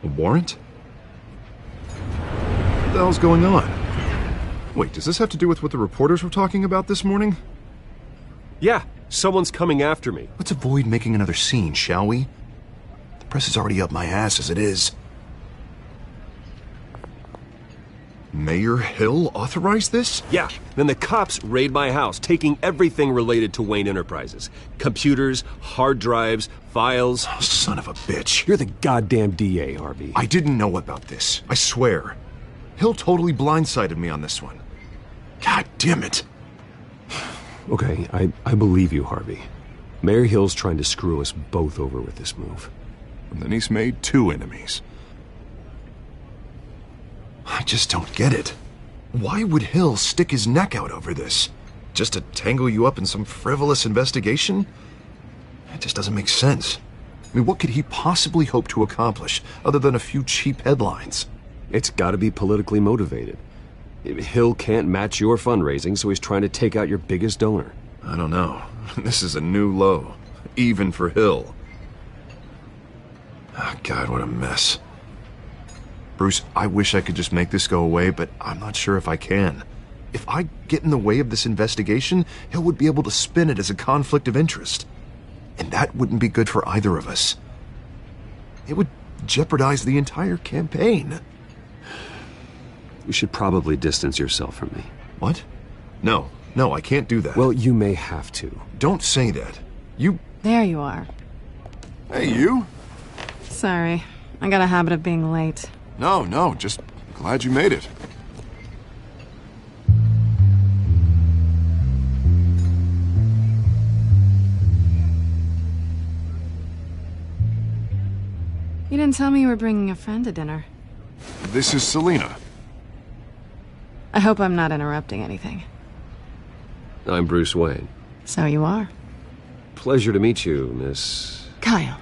A warrant? What the hell's going on? Wait, does this have to do with what the reporters were talking about this morning? Yeah, someone's coming after me. Let's avoid making another scene, shall we? The press is already up my ass as it is. Mayor Hill authorized this? Yeah, then the cops raid my house, taking everything related to Wayne Enterprises. Computers, hard drives, files. Oh, son of a bitch. You're the goddamn DA, Harvey. I didn't know about this, I swear. Hill totally blindsided me on this one. God damn it. Okay, I believe you, Harvey. Mayor Hill's trying to screw us both over with this move. And then he's made 2 enemies. I just don't get it. Why would Hill stick his neck out over this? Just to tangle you up in some frivolous investigation? It just doesn't make sense. I mean, what could he possibly hope to accomplish other than a few cheap headlines? It's gotta be politically motivated. Hill can't match your fundraising, so he's trying to take out your biggest donor. I don't know. This is a new low. Even for Hill. Oh, God, what a mess. Bruce, I wish I could just make this go away, but I'm not sure if I can. If I get in the way of this investigation, Hill would be able to spin it as a conflict of interest. And that wouldn't be good for either of us. It would jeopardize the entire campaign. You should probably distance yourself from me. What? No, I can't do that. Well, you may have to. Don't say that. You... There you are. Hey, you? Sorry. I got a habit of being late. No, just glad you made it. You didn't tell me you were bringing a friend to dinner. This is Selina. I hope I'm not interrupting anything. I'm Bruce Wayne. So you are. Pleasure to meet you, Miss... Kyle.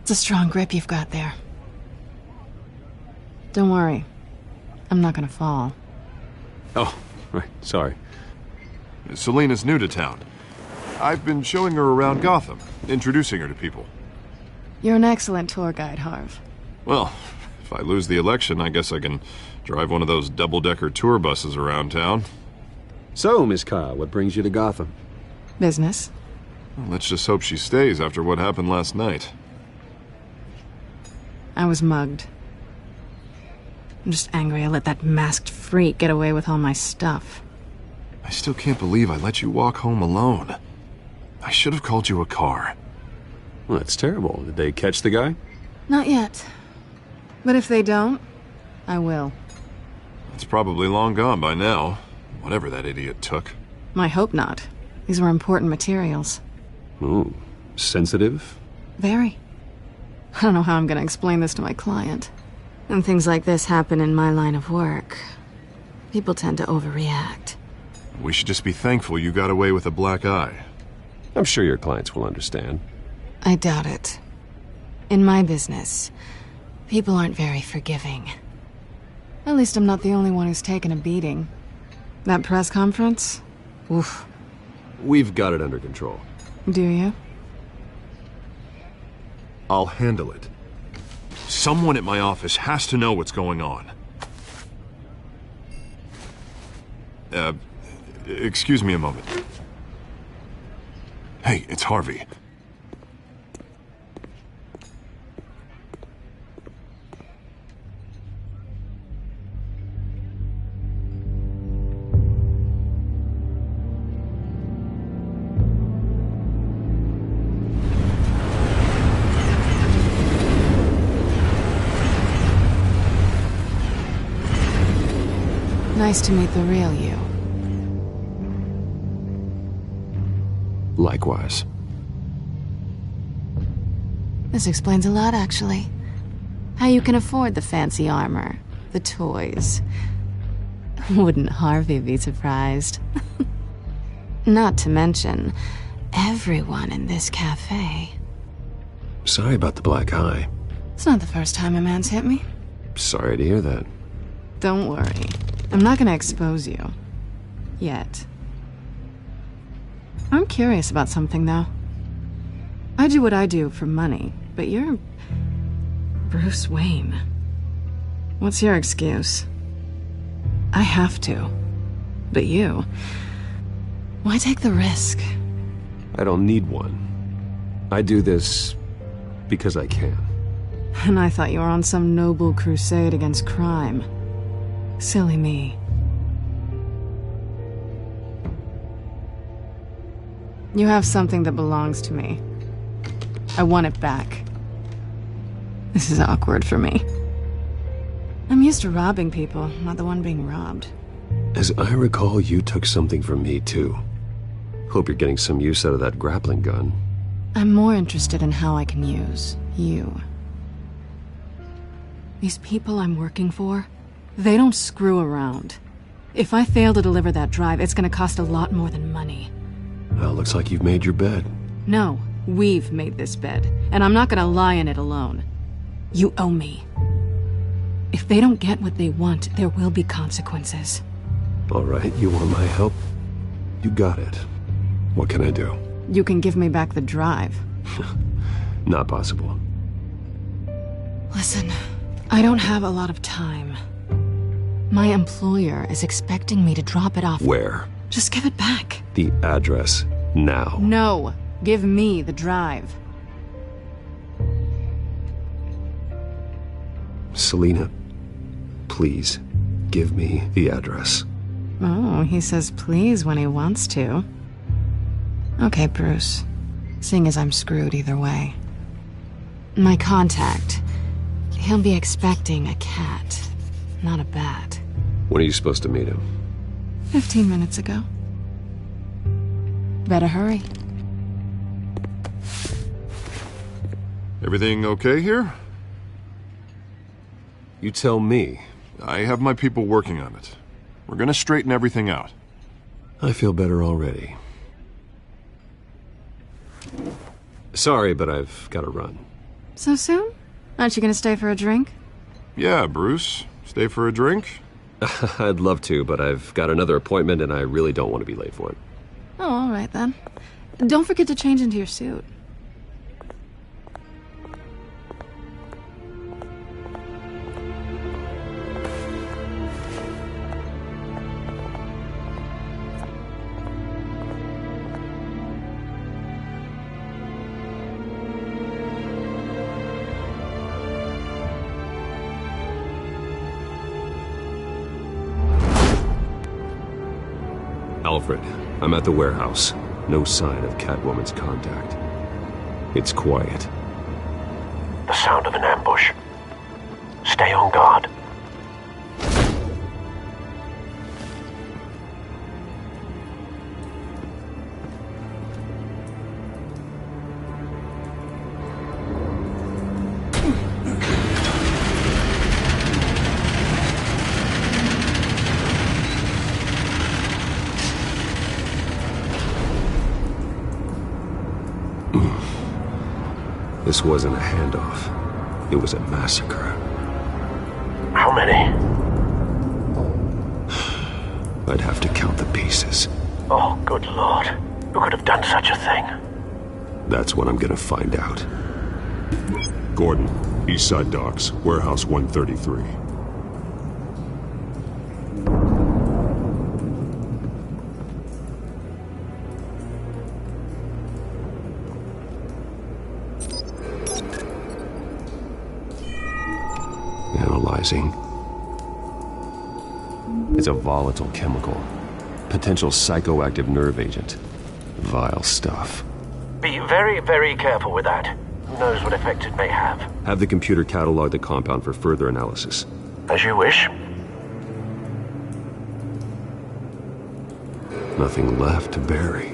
It's a strong grip you've got there. Don't worry. I'm not gonna fall. Oh, right. Sorry. Selina's new to town. I've been showing her around Gotham, introducing her to people. You're an excellent tour guide, Harv. Well, if I lose the election, I guess I can drive one of those double-decker tour buses around town. So, Miss Kyle, what brings you to Gotham? Business. Well, let's just hope she stays after what happened last night. I was mugged. I'm just angry I let that masked freak get away with all my stuff. I still can't believe I let you walk home alone. I should have called you a car. Well, that's terrible. Did they catch the guy? Not yet. But if they don't, I will. It's probably long gone by now, whatever that idiot took. I hope not. These were important materials. Ooh, sensitive? Very. I don't know how I'm gonna explain this to my client. When things like this happen in my line of work, people tend to overreact. We should just be thankful you got away with a black eye. I'm sure your clients will understand. I doubt it. In my business, people aren't very forgiving. At least I'm not the only one who's taken a beating. That press conference? Oof. We've got it under control. Do you? I'll handle it. Someone at my office has to know what's going on. Excuse me a moment. Hey, it's Harvey. Nice to meet the real you. Likewise. This explains a lot, actually. How you can afford the fancy armor, the toys. Wouldn't Harvey be surprised? Not to mention, everyone in this cafe. Sorry about the black eye. It's not the first time a man's hit me. Sorry to hear that. Don't worry. I'm not gonna expose you. Yet. I'm curious about something, though. I do what I do for money, but you're... Bruce Wayne. What's your excuse? I have to. But you... Why take the risk? I don't need one. I do this because I can. And I thought you were on some noble crusade against crime. Silly me. You have something that belongs to me. I want it back. This is awkward for me. I'm used to robbing people, not the one being robbed. As I recall, you took something from me, too. Hope you're getting some use out of that grappling gun. I'm more interested in how I can use you. These people I'm working for, they don't screw around. If I fail to deliver that drive, it's gonna cost a lot more than money. Well, looks like you've made your bed. No, we've made this bed, and I'm not gonna lie in it alone. You owe me. If they don't get what they want, there will be consequences. All right, you want my help? You got it. What can I do? You can give me back the drive. Not possible. Listen, I don't have a lot of time. My employer is expecting me to drop it off. Where? Just give it back. The address, now. No, give me the drive. Selina, please, give me the address. Oh, he says please when he wants to. Okay, Bruce. Seeing as I'm screwed either way. My contact, he'll be expecting a cat, not a bat. When are you supposed to meet him? 15 minutes ago. Better hurry. Everything okay here? You tell me. I have my people working on it. We're gonna straighten everything out. I feel better already. Sorry, but I've got to run. So soon? Aren't you gonna stay for a drink? Yeah, Bruce. Stay for a drink? I'd love to, but I've got another appointment and I really don't want to be late for it. Oh, all right then. Don't forget to change into your suit. Alfred, I'm at the warehouse. No sign of Catwoman's contact. It's quiet. The sound of an ambush. Stay on guard. This wasn't a handoff. It was a massacre. How many? I'd have to count the pieces. Oh, good lord. Who could have done such a thing? That's what I'm gonna find out. Gordon, Eastside Docks, Warehouse 133. Analyzing. It's a volatile chemical. Potential psychoactive nerve agent. Vile stuff. Be very, very careful with that. Who knows what effect it may have. Have the computer catalog the compound for further analysis. As you wish. Nothing left to bury.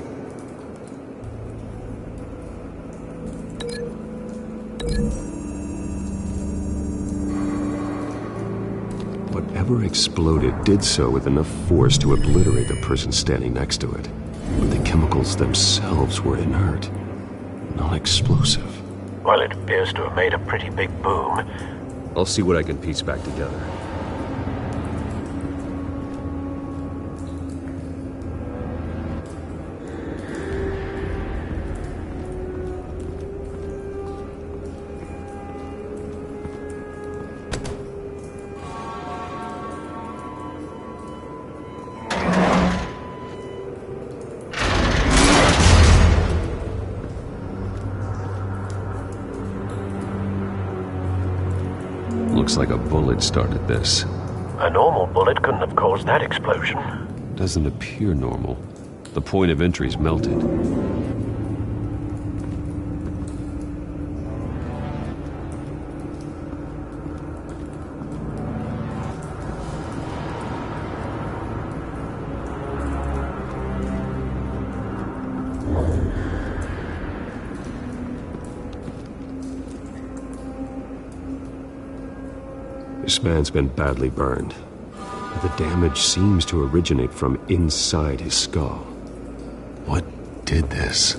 Whatever exploded did so with enough force to obliterate the person standing next to it. But the chemicals themselves were inert, non-explosive. Well, it appears to have made a pretty big boom. I'll see what I can piece back together. Looks like a bullet started this. A normal bullet couldn't have caused that explosion. Doesn't appear normal. The point of entry's melted. This man's been badly burned. The damage seems to originate from inside his skull. What did this?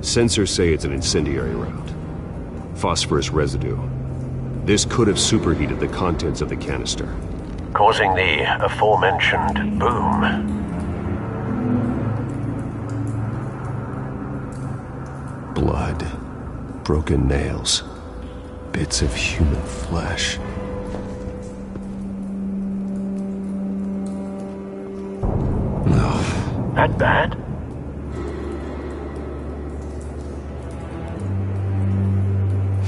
Sensors say it's an incendiary round. Phosphorus residue. This could have superheated the contents of the canister, causing the aforementioned boom. Blood, broken nails, bits of human flesh. No. That bad?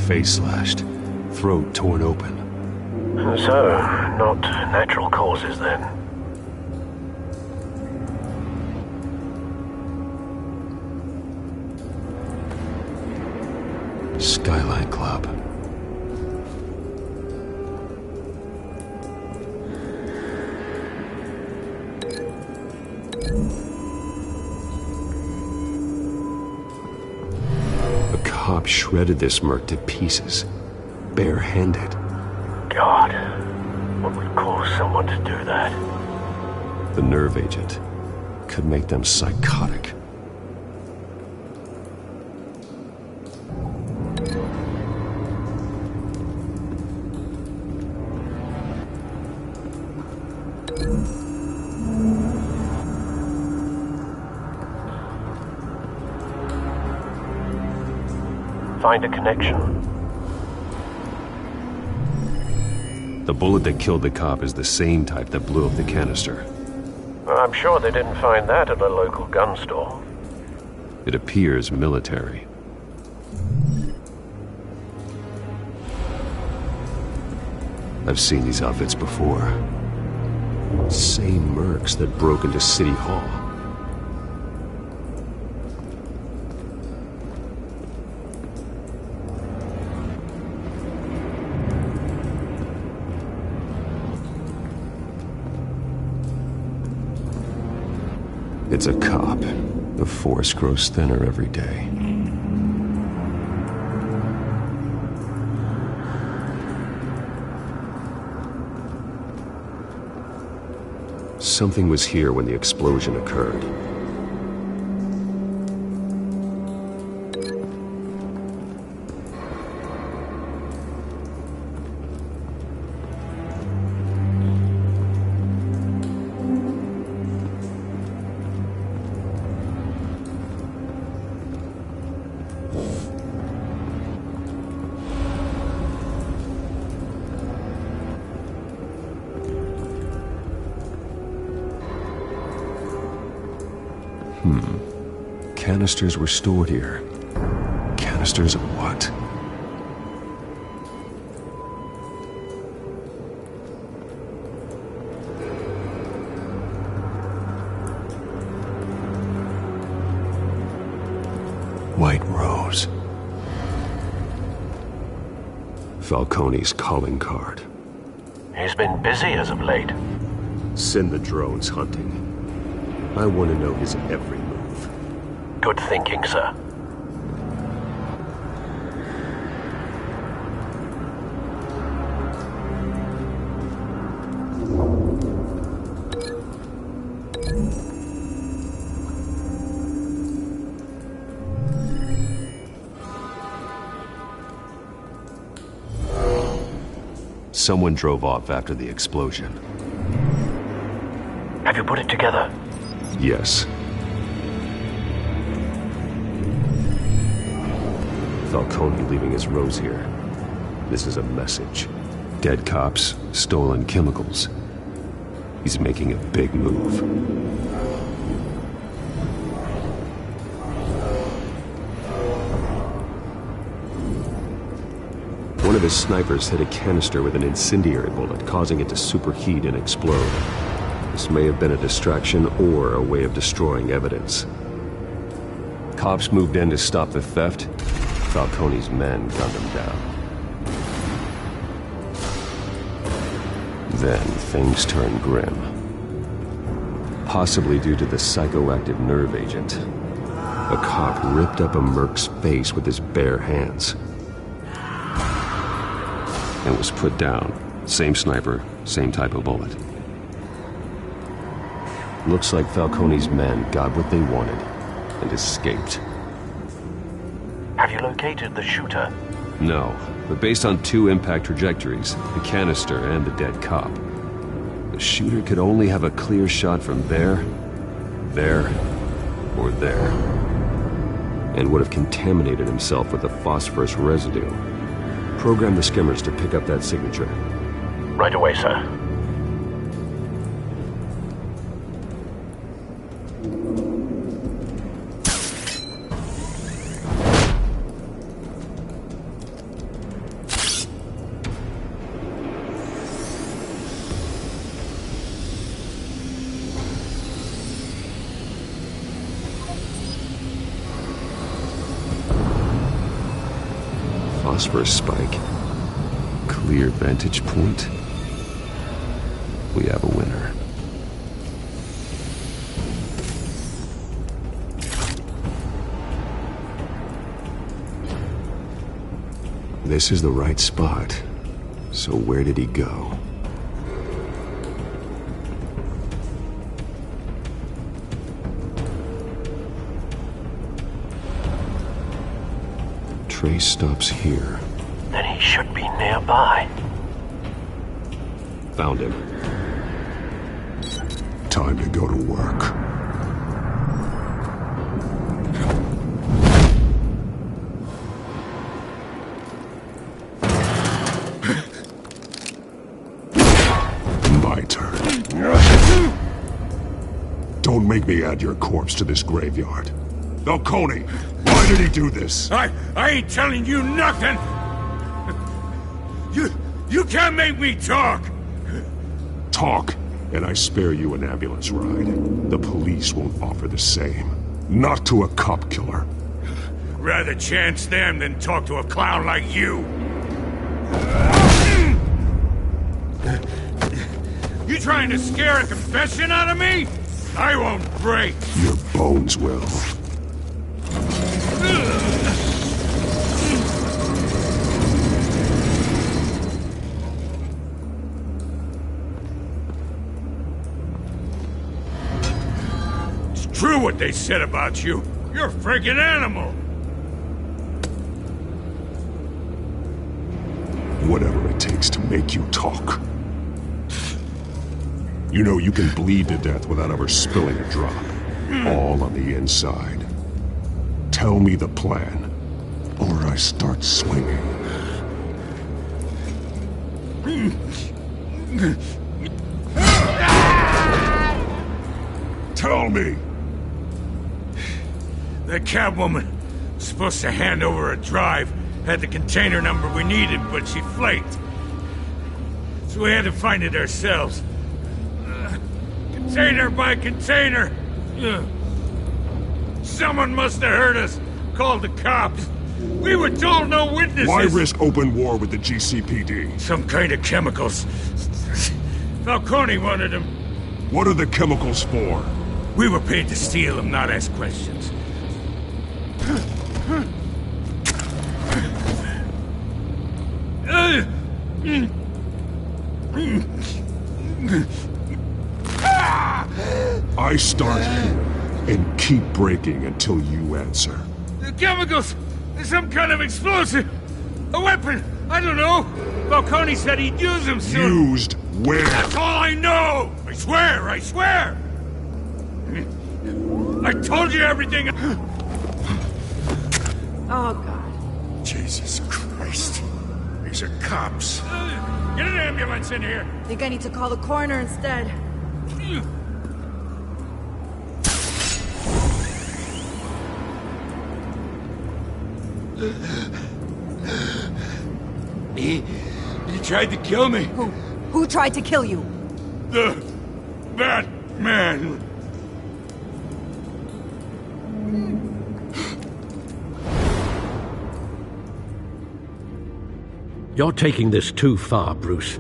Face slashed. Throat torn open. So, not natural causes then. Skyline Club. A cop shredded this merc to pieces, barehanded. God, what would cause someone to do that? The nerve agent could make them psychotic. Find a connection. The bullet that killed the cop is the same type that blew up the canister. I'm sure they didn't find that at a local gun store. It appears military. I've seen these outfits before. Same mercs that broke into City Hall. It's a cop. The force grows thinner every day. Something was here when the explosion occurred. Canisters were stored here. Canisters of what? White Rose. Falcone's calling card. He's been busy as of late. Send the drones hunting. I want to know his every move. Good thinking, sir. Someone drove off after the explosion. Have you put it together? Yes. Falcone leaving his rose here. This is a message. Dead cops, stolen chemicals. He's making a big move. One of his snipers hit a canister with an incendiary bullet, causing it to superheat and explode. This may have been a distraction or a way of destroying evidence. Cops moved in to stop the theft. Falcone's men gunned him down. Then things turned grim. Possibly due to the psychoactive nerve agent. A cop ripped up a merc's face with his bare hands. And was put down. Same sniper, same type of bullet. Looks like Falcone's men got what they wanted and escaped. Have you located the shooter? No, but based on two impact trajectories, the canister and the dead cop, the shooter could only have a clear shot from there, or there, and would have contaminated himself with the phosphorus residue. Program the skimmers to pick up that signature. Right away, sir. phosphorus spike. Clear vantage point. We have a winner. This is the right spot. So where did he go? Trace stops here. Then he should be nearby. Found him. Time to go to work. My turn. Don't make me add your corpse to this graveyard. Falcone, why did he do this? I ain't telling you nothing! You can't make me talk! Talk, and I spare you an ambulance ride. The police won't offer the same. Not to a cop killer. Rather chance them than talk to a clown like you. You trying to scare a confession out of me? I won't break. Your bones will. It's true what they said about you. You're a freaking animal. Whatever it takes to make you talk. You know you can bleed to death without ever spilling a drop. All on the inside. Tell me the plan, or I start swinging. Tell me! That Catwoman was supposed to hand over a drive, had the container number we needed, but she flaked. So we had to find it ourselves. Container by container! Someone must have heard us, called the cops. We were told no witnesses. Why risk open war with the GCPD? Some kind of chemicals. Falcone wanted them. What are the chemicals for? We were paid to steal them, not ask questions. I start and keep breaking until you answer. The chemicals! Some kind of explosive! A weapon! I don't know! Falcone said he'd use them soon! Used where? That's all I know! I swear! I swear! I told you everything! Oh, God. Jesus Christ. These are cops. Get an ambulance in here! Think I need to call the coroner instead. He tried to kill me. Who tried to kill you? The Batman. You're taking this too far, Bruce.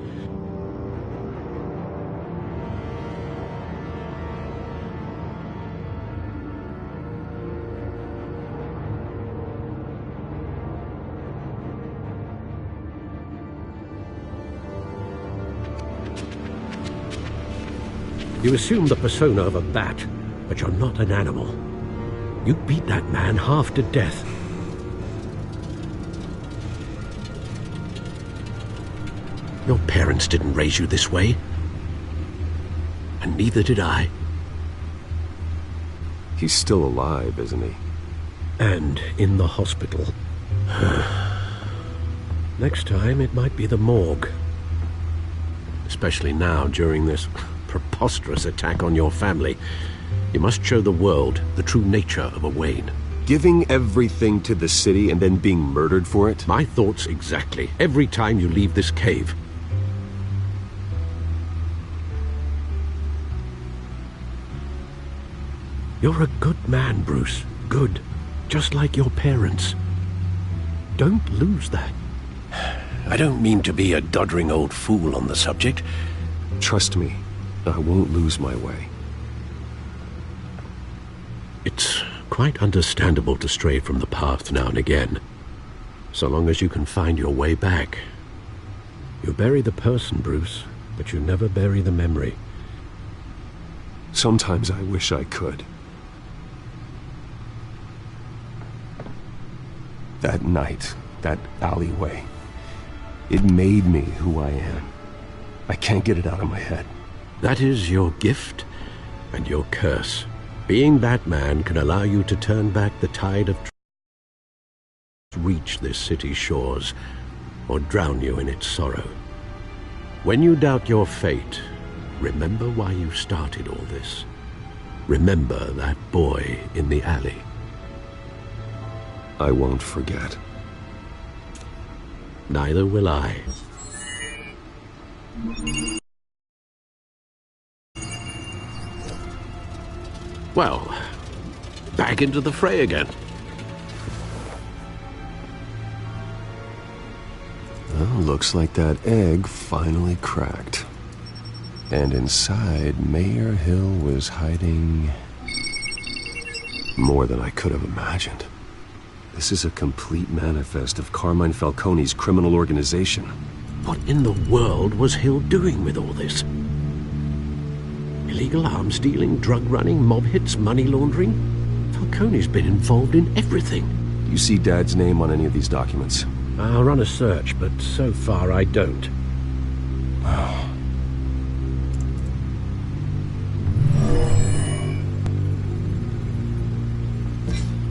You assume the persona of a bat, but you're not an animal. You beat that man half to death. Your parents didn't raise you this way. And neither did I. He's still alive, isn't he? And in the hospital. Next time, it might be the morgue. Especially now, during this preposterous attack on your family. You must show the world the true nature of a Wayne. Giving everything to the city and then being murdered for it? My thoughts exactly. Every time you leave this cave. You're a good man, Bruce. Good. Just like your parents. Don't lose that. I don't mean to be a doddering old fool on the subject. Trust me, I won't lose my way. It's quite understandable to stray from the path now and again, so long as you can find your way back. You bury the person, Bruce, but you never bury the memory. Sometimes I wish I could. That night, that alleyway, it made me who I am. I can't get it out of my head. That is your gift and your curse. Being Batman can allow you to turn back the tide of reach this city's shores, or drown you in its sorrow. When you doubt your fate, remember why you started all this. Remember that boy in the alley. I won't forget. Neither will I. Well, back into the fray again. Well, looks like that egg finally cracked. And inside, Mayor Hill was hiding more than I could have imagined. This is a complete manifest of Carmine Falcone's criminal organization. What in the world was Hill doing with all this? Illegal arms dealing, drug running, mob hits, money laundering? Falcone's been involved in everything. You see Dad's name on any of these documents? I'll run a search, but so far I don't.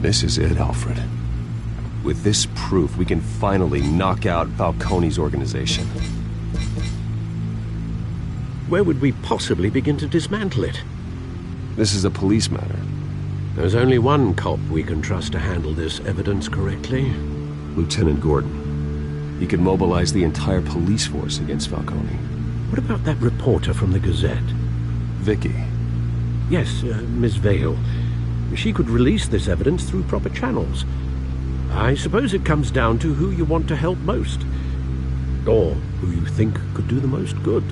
This is it, Alfred. With this proof, we can finally knock out Falcone's organization. Where would we possibly begin to dismantle it? This is a police matter. There's only one cop we can trust to handle this evidence correctly. Lieutenant Gordon. He could mobilize the entire police force against Falcone. What about that reporter from the Gazette? Vicky. Yes, Miss Vale. She could release this evidence through proper channels. I suppose it comes down to who you want to help most. Or who you think could do the most good.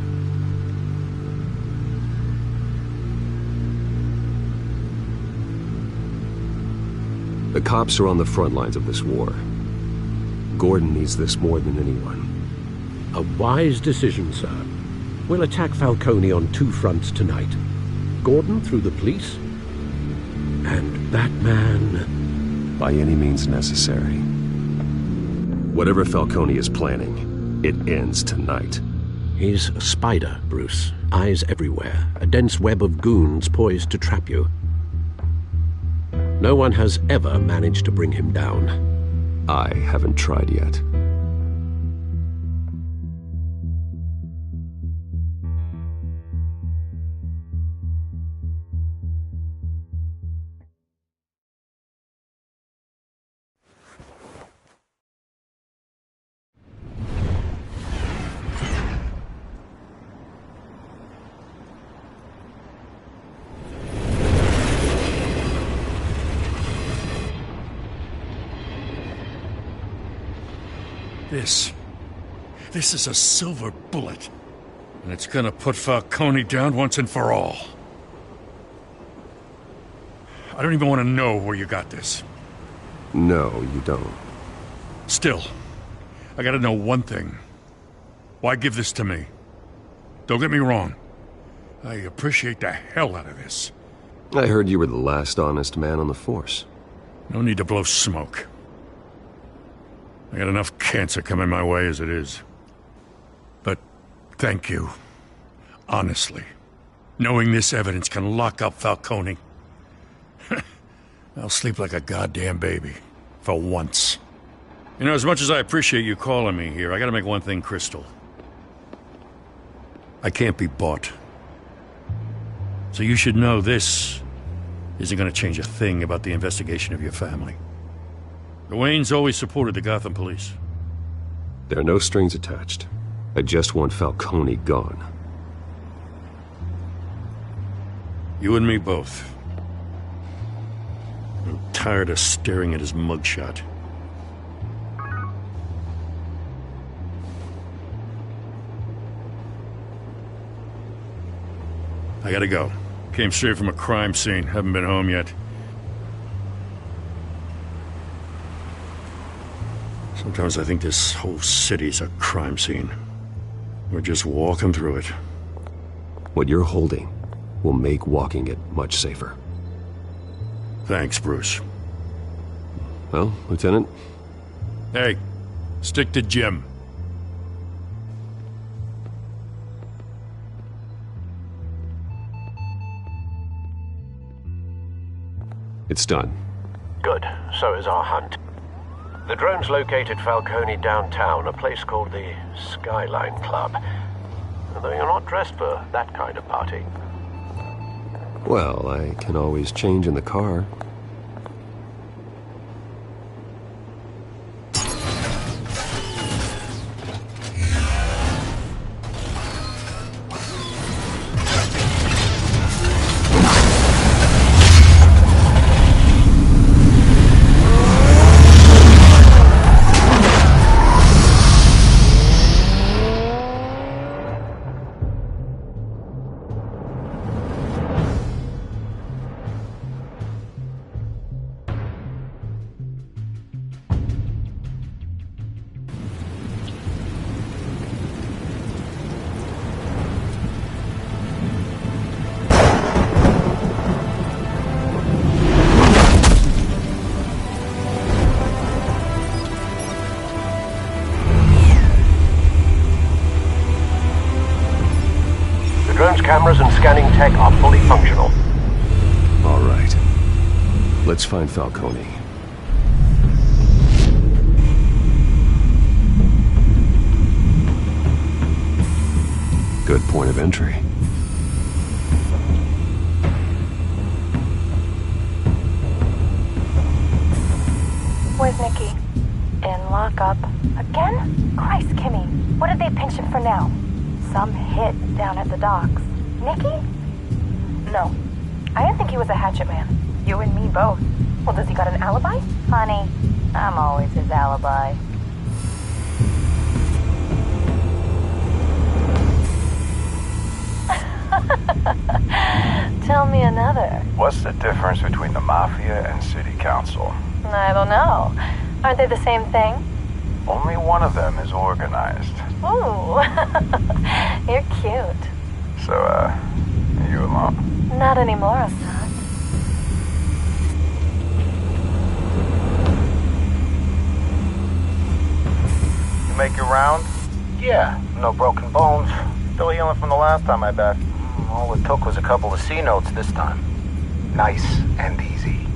The cops are on the front lines of this war. Gordon needs this more than anyone. A wise decision, sir. We'll attack Falcone on two fronts tonight. Gordon through the police, and Batman... by any means necessary. Whatever Falcone is planning, it ends tonight. He's a spider, Bruce. Eyes everywhere. A dense web of goons poised to trap you. No one has ever managed to bring him down. I haven't tried yet. This is a silver bullet. And it's gonna put Falcone down once and for all. I don't even want to know where you got this. No, you don't. Still, I gotta know one thing. Why give this to me? Don't get me wrong. I appreciate the hell out of this. I heard you were the last honest man on the force. No need to blow smoke. I got enough cancer coming my way as it is. But thank you. Honestly. Knowing this evidence can lock up Falcone. I'll sleep like a goddamn baby. For once. You know, as much as I appreciate you calling me here, I gotta make one thing crystal. I can't be bought. So you should know this isn't gonna change a thing about the investigation of your family. The Waynes always supported the Gotham police. There are no strings attached. I just want Falcone gone. You and me both. I'm tired of staring at his mugshot. I gotta go. Came straight from a crime scene. Haven't been home yet. Sometimes I think this whole city's a crime scene. We're just walking through it. What you're holding will make walking it much safer. Thanks, Bruce. Well, Lieutenant? Hey, stick to Jim. It's done. Good. So is our hunt. The drone's located Falcone downtown, a place called the Skyline Club. Though you're not dressed for that kind of party. Well, I can always change in the car. Cameras and scanning tech are fully functional. All right. Let's find Falcone. Good point of entry. Where's Nicky? In lockup. Again? Christ, Kimmy. What did they pinch him for now? Some hit down at the docks. Nicky? No. I didn't think he was a hatchet man. You and me both. Well, does he got an alibi? Honey, I'm always his alibi. Tell me another. What's the difference between the Mafia and City Council? I don't know. Aren't they the same thing? Only one of them is organized. Ooh. You're cute. So, are you alone? Not anymore, Assad. You make your rounds? Yeah, no broken bones. Still healing from the last time I bet. All it took was a couple of C notes this time. Nice and easy.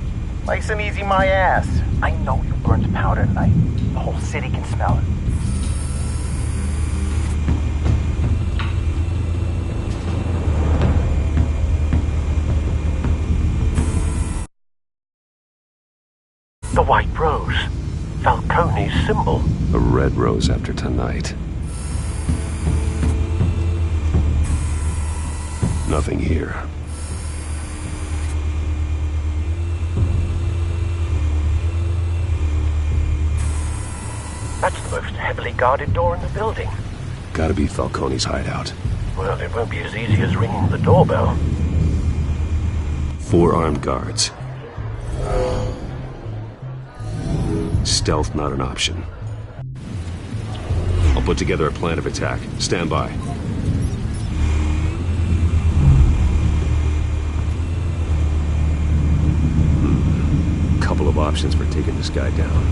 Nice and easy my ass. I know you burned powder tonight. The whole city can smell it. The white rose. Falcone's symbol. A red rose after tonight. Nothing here. That's the most heavily guarded door in the building. Gotta be Falcone's hideout. Well, it won't be as easy as ringing the doorbell. 4 armed guards. Stealth not an option. I'll put together a plan of attack. Stand by. Couple of options for taking this guy down.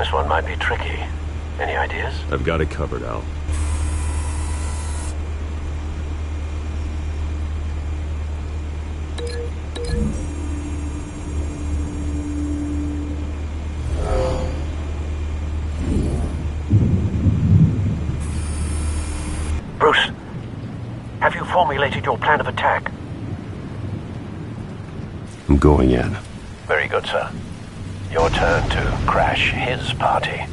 This one might be tricky. Any ideas? I've got it covered, Al. Bruce, have you formulated your plan of attack? I'm going in. Very good, sir. Your turn to crash his party.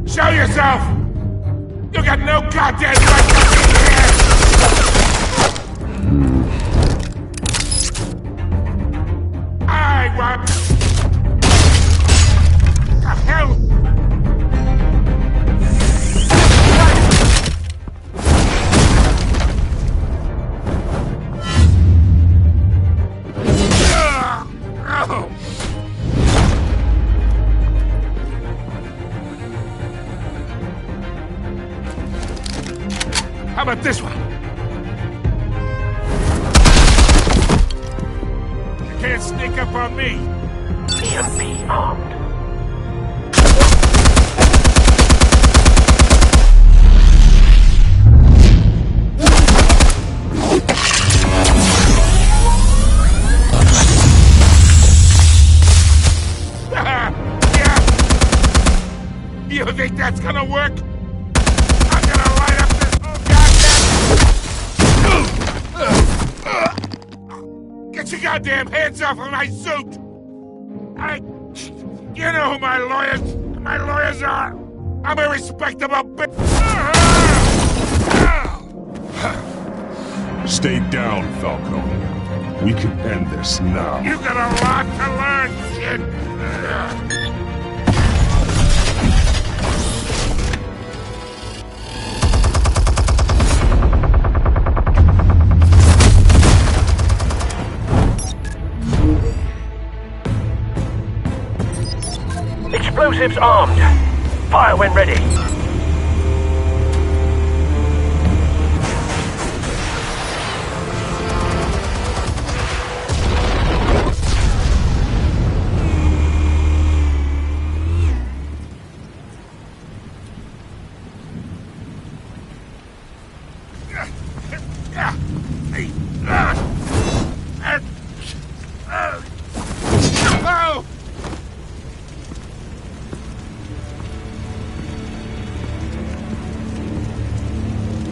Show yourself! You got no goddamn right to be here! I want... The hell? How about this one? You can't sneak up on me. EMP armed. Yeah. You think that's gonna work? I'm gonna light up this whole goddamn... Get your goddamn hands off of my suit! You know who my lawyers are! I'm a respectable bitch! Stay down, Falcone. We can end this now. You got a lot to learn, kid! Explosives armed. Fire when ready. Oh!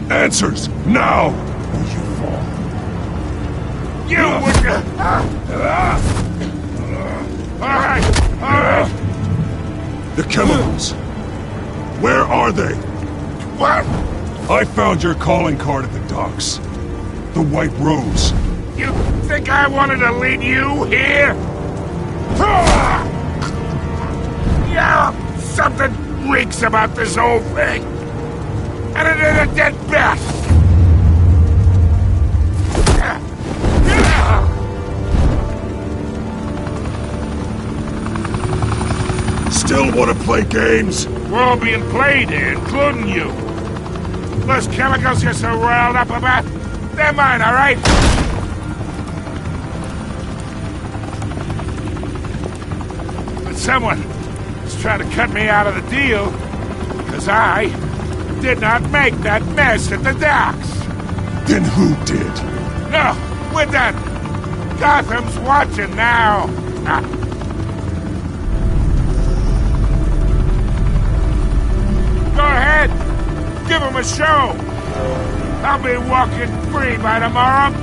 Answers, now! Or you fall. You would... Alright! The chemicals. Where are they? What? I found your calling card at the docks. The White Rose. You think I wanted to lead you here? Yeah, something reeks about this whole thing. And it is a dead bat. want to play games? We're all being played here, including you. Those chemicals you're so riled up about, they're mine, all right? But someone is trying to cut me out of the deal, because I did not make that mess at the docks. Then who did? No, we're done. Gotham's watching now. Go ahead. Give him a show. I'll be walking free by tomorrow.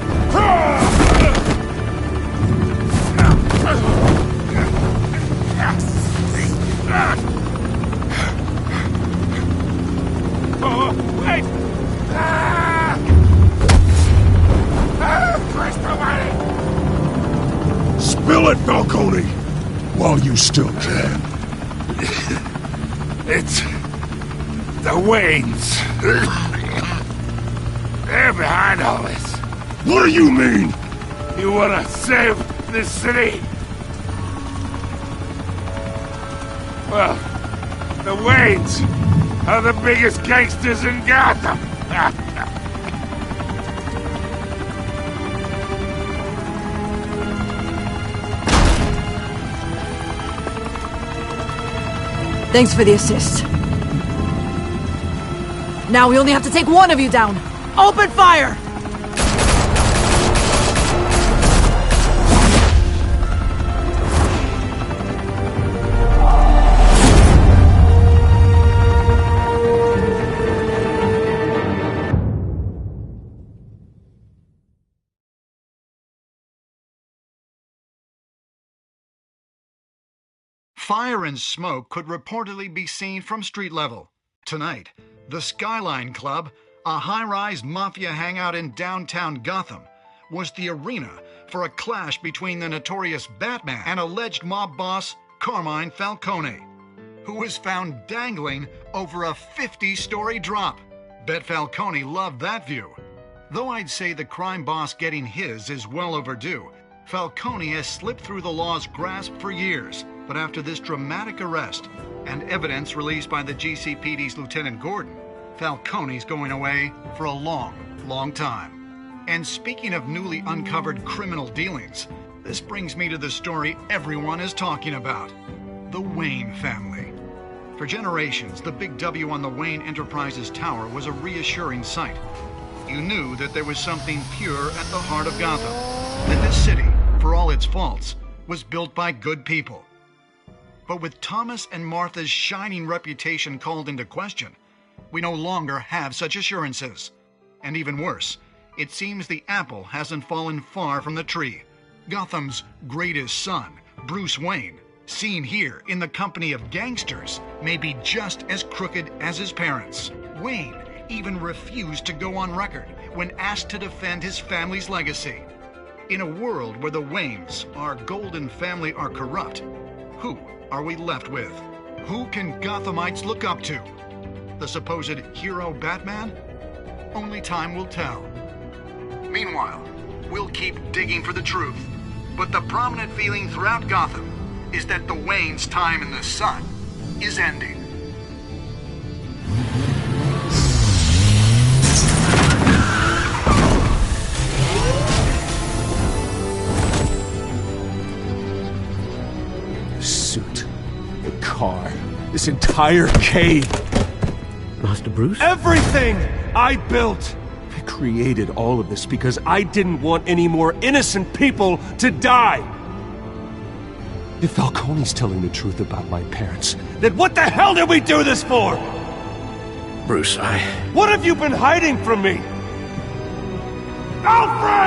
Oh, wait. Christ almighty. Spill it, Falcone! While you still can. It's the Waynes. They're behind all this. What do you mean? You wanna save this city? Well, the Waynes are the biggest gangsters in Gotham. Thanks for the assist. Now we only have to take one of you down. Open fire! Fire and smoke could reportedly be seen from street level. Tonight, the Skyline Club, a high-rise mafia hangout in downtown Gotham, was the arena for a clash between the notorious Batman and alleged mob boss Carmine Falcone, who was found dangling over a 50-story drop. Bet Falcone loved that view. Though I'd say the crime boss getting his is well overdue, Falcone has slipped through the law's grasp for years. But after this dramatic arrest and evidence released by the GCPD's Lieutenant Gordon, Falcone's going away for a long, long time. And speaking of newly uncovered criminal dealings, this brings me to the story everyone is talking about: the Wayne family. For generations, the big W on the Wayne Enterprises Tower was a reassuring sight. You knew that there was something pure at the heart of Gotham, that this city, for all its faults, was built by good people. But with Thomas and Martha's shining reputation called into question, we no longer have such assurances. And even worse, it seems the apple hasn't fallen far from the tree. Gotham's greatest son, Bruce Wayne, seen here in the company of gangsters, may be just as crooked as his parents. Wayne even refused to go on record when asked to defend his family's legacy. In a world where the Waynes, our golden family, are corrupt, who are we left with? Who can Gothamites look up to? The supposed hero Batman? Only time will tell. Meanwhile, we'll keep digging for the truth. But the prominent feeling throughout Gotham is that the Waynes' time in the sun is ending. Suit, the car, this entire cave. Master Bruce? Everything I built! I created all of this because I didn't want any more innocent people to die! If Falcone's telling the truth about my parents, then what the hell did we do this for? Bruce, What have you been hiding from me? Alfred!